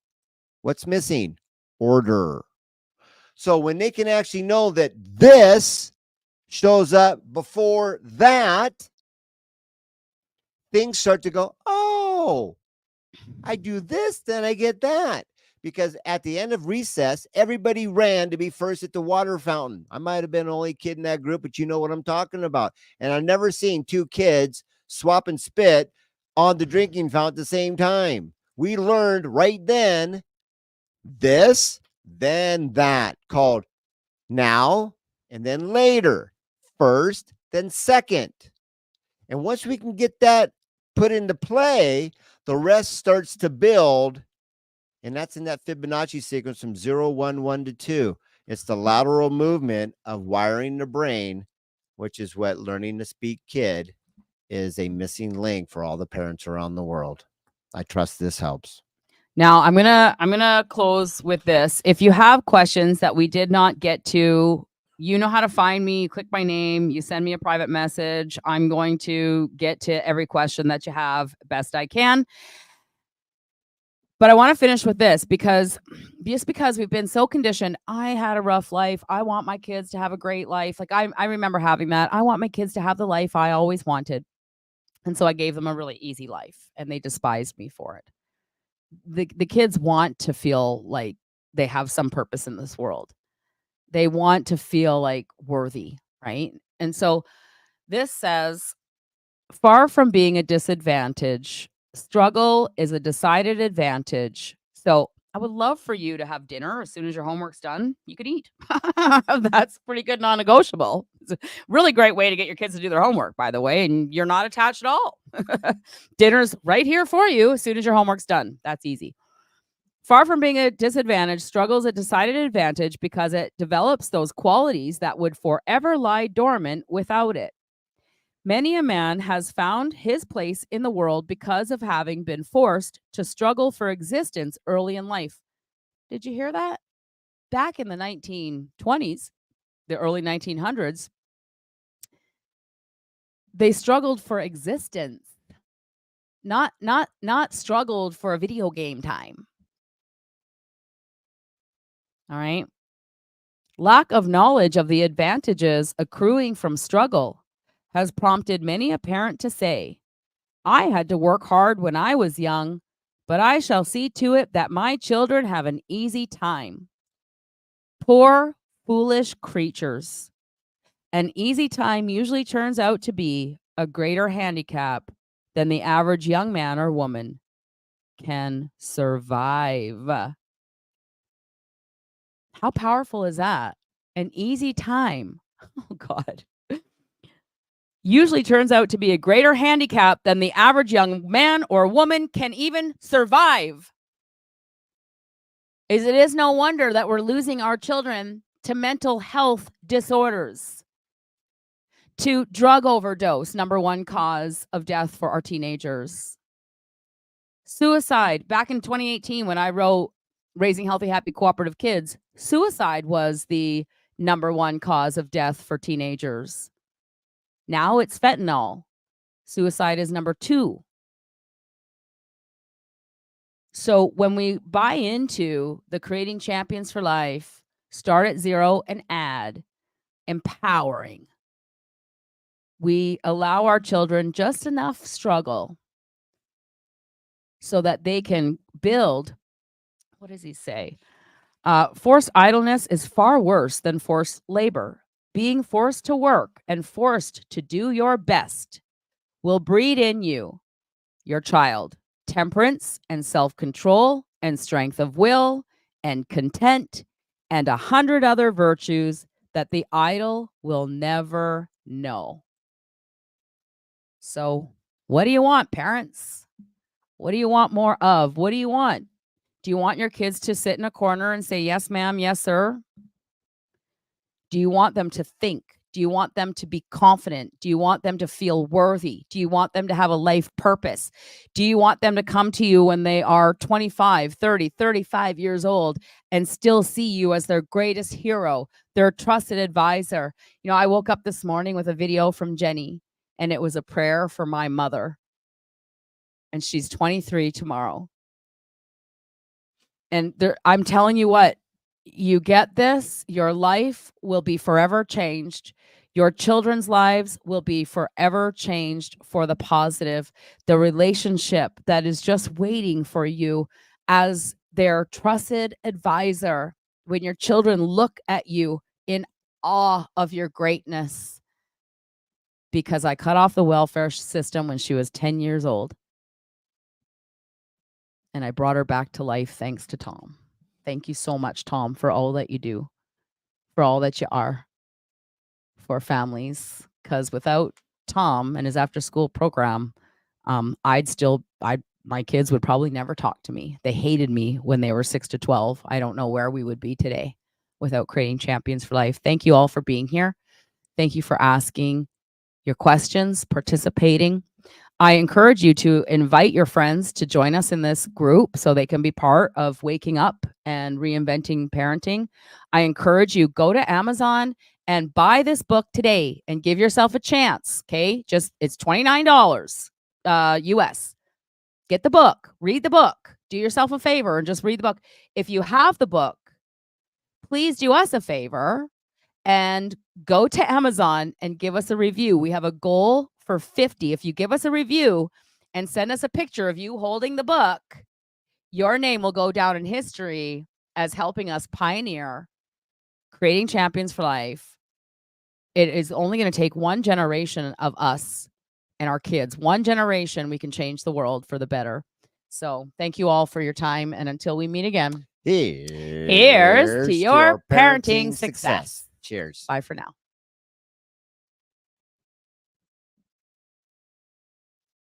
What's missing? Order. So when they can actually know that this shows up before that, things start to go, oh, I do this, then I get that. Because at the end of recess, everybody ran to be first at the water fountain. I might have been the only kid in that group, but you know what I'm talking about. And I've never seen two kids swap and spit on the drinking fountain at the same time. We learned right then this, then that, called now and then later, first, then second. And once we can get that put into play, the rest starts to build. And that's in that Fibonacci sequence from 0, 1, 1 to 2. It's the lateral movement of wiring the brain, which is what Learning to Speak Kid is a missing link for all the parents around the world. I trust this helps. Now I'm gonna close with this. If you have questions that we did not get to, you know how to find me. You click my name, you send me a private message. I'm going to get to every question that you have best I can. But I want to finish with this because we've been so conditioned. I had a rough life. I want my kids to have a great life. Like I remember having that. I want my kids to have the life I always wanted. And so I gave them a really easy life and they despised me for it. The kids want to feel like they have some purpose in this world. They want to feel like worthy, right? And so this says, far from being a disadvantage, struggle is a decided advantage. So I would love for you to have dinner as soon as your homework's done. You could eat. That's pretty good non-negotiable. It's a really great way to get your kids to do their homework, by the way, and you're not attached at all. Dinner's right here for you as soon as your homework's done. That's easy. Far from being a disadvantage, struggle is a decided advantage because it develops those qualities that would forever lie dormant without it. Many a man has found his place in the world because of having been forced to struggle for existence early in life. Did you hear that? Back in the 1920s, the early 1900s, they struggled for existence, not struggled for a video game time. All right. Lack of knowledge of the advantages accruing from struggle has prompted many a parent to say, I had to work hard when I was young, but I shall see to it that my children have an easy time. Poor, foolish creatures. An easy time usually turns out to be a greater handicap than the average young man or woman can survive. How powerful is that? An easy time. Oh, God. Usually turns out to be a greater handicap than the average young man or woman can even survive. It is no wonder that we're losing our children to mental health disorders, to drug overdose, #1 cause of death for our teenagers. Suicide. Back in 2018, when I wrote Raising Healthy, Happy, Cooperative Kids, suicide was the #1 cause of death for teenagers. Now it's fentanyl. Suicide is #2. So when we buy into the Creating Champions for Life, start at zero and add, empowering, we allow our children just enough struggle so that they can build. What does he say? Forced idleness is far worse than forced labor. Being forced to work and forced to do your best will breed in you, your child, temperance and self-control and strength of will and content and 100 other virtues that the idle will never know. So, what do you want, parents? What do you want more of? What do you want? Do you want your kids to sit in a corner and say, yes, ma'am, yes, sir? Do you want them to think? Do you want them to be confident? Do you want them to feel worthy? Do you want them to have a life purpose? Do you want them to come to you when they are 25, 30, 35 years old and still see you as their greatest hero, their trusted advisor? You know, I woke up this morning with a video from Jenny, and it was a prayer for my mother. And she's 23 tomorrow. And I'm telling you what, you get this, your life will be forever changed. Your children's lives will be forever changed for the positive. The relationship that is just waiting for you as their trusted advisor, when your children look at you in awe of your greatness. Because I cut off the welfare system when she was 10 years old. And I brought her back to life thanks to Tom. Thank you so much, Tom, for all that you do, for all that you are for families. Because without Tom and his after-school program, my kids would probably never talk to me. They hated me when they were 6 to 12. I don't know where we would be today without Creating Champions for Life. Thank you all for being here. Thank you for asking your questions, participating. I encourage you to invite your friends to join us in this group so they can be part of waking up and reinventing parenting. I encourage you, go to Amazon and buy this book today and give yourself a chance. Okay. It's $29 US. Get the book, read the book, do yourself a favor and just read the book. If you have the book, please do us a favor and go to Amazon and give us a review. We have a goal for 50. If you give us a review and send us a picture of you holding the book, your name will go down in history as helping us pioneer Creating Champions for Life. It is only going to take one generation of us and our kids. One generation, we can change the world for the better. So thank you all for your time. And until we meet again, here's to your parenting success. Cheers. Bye for now.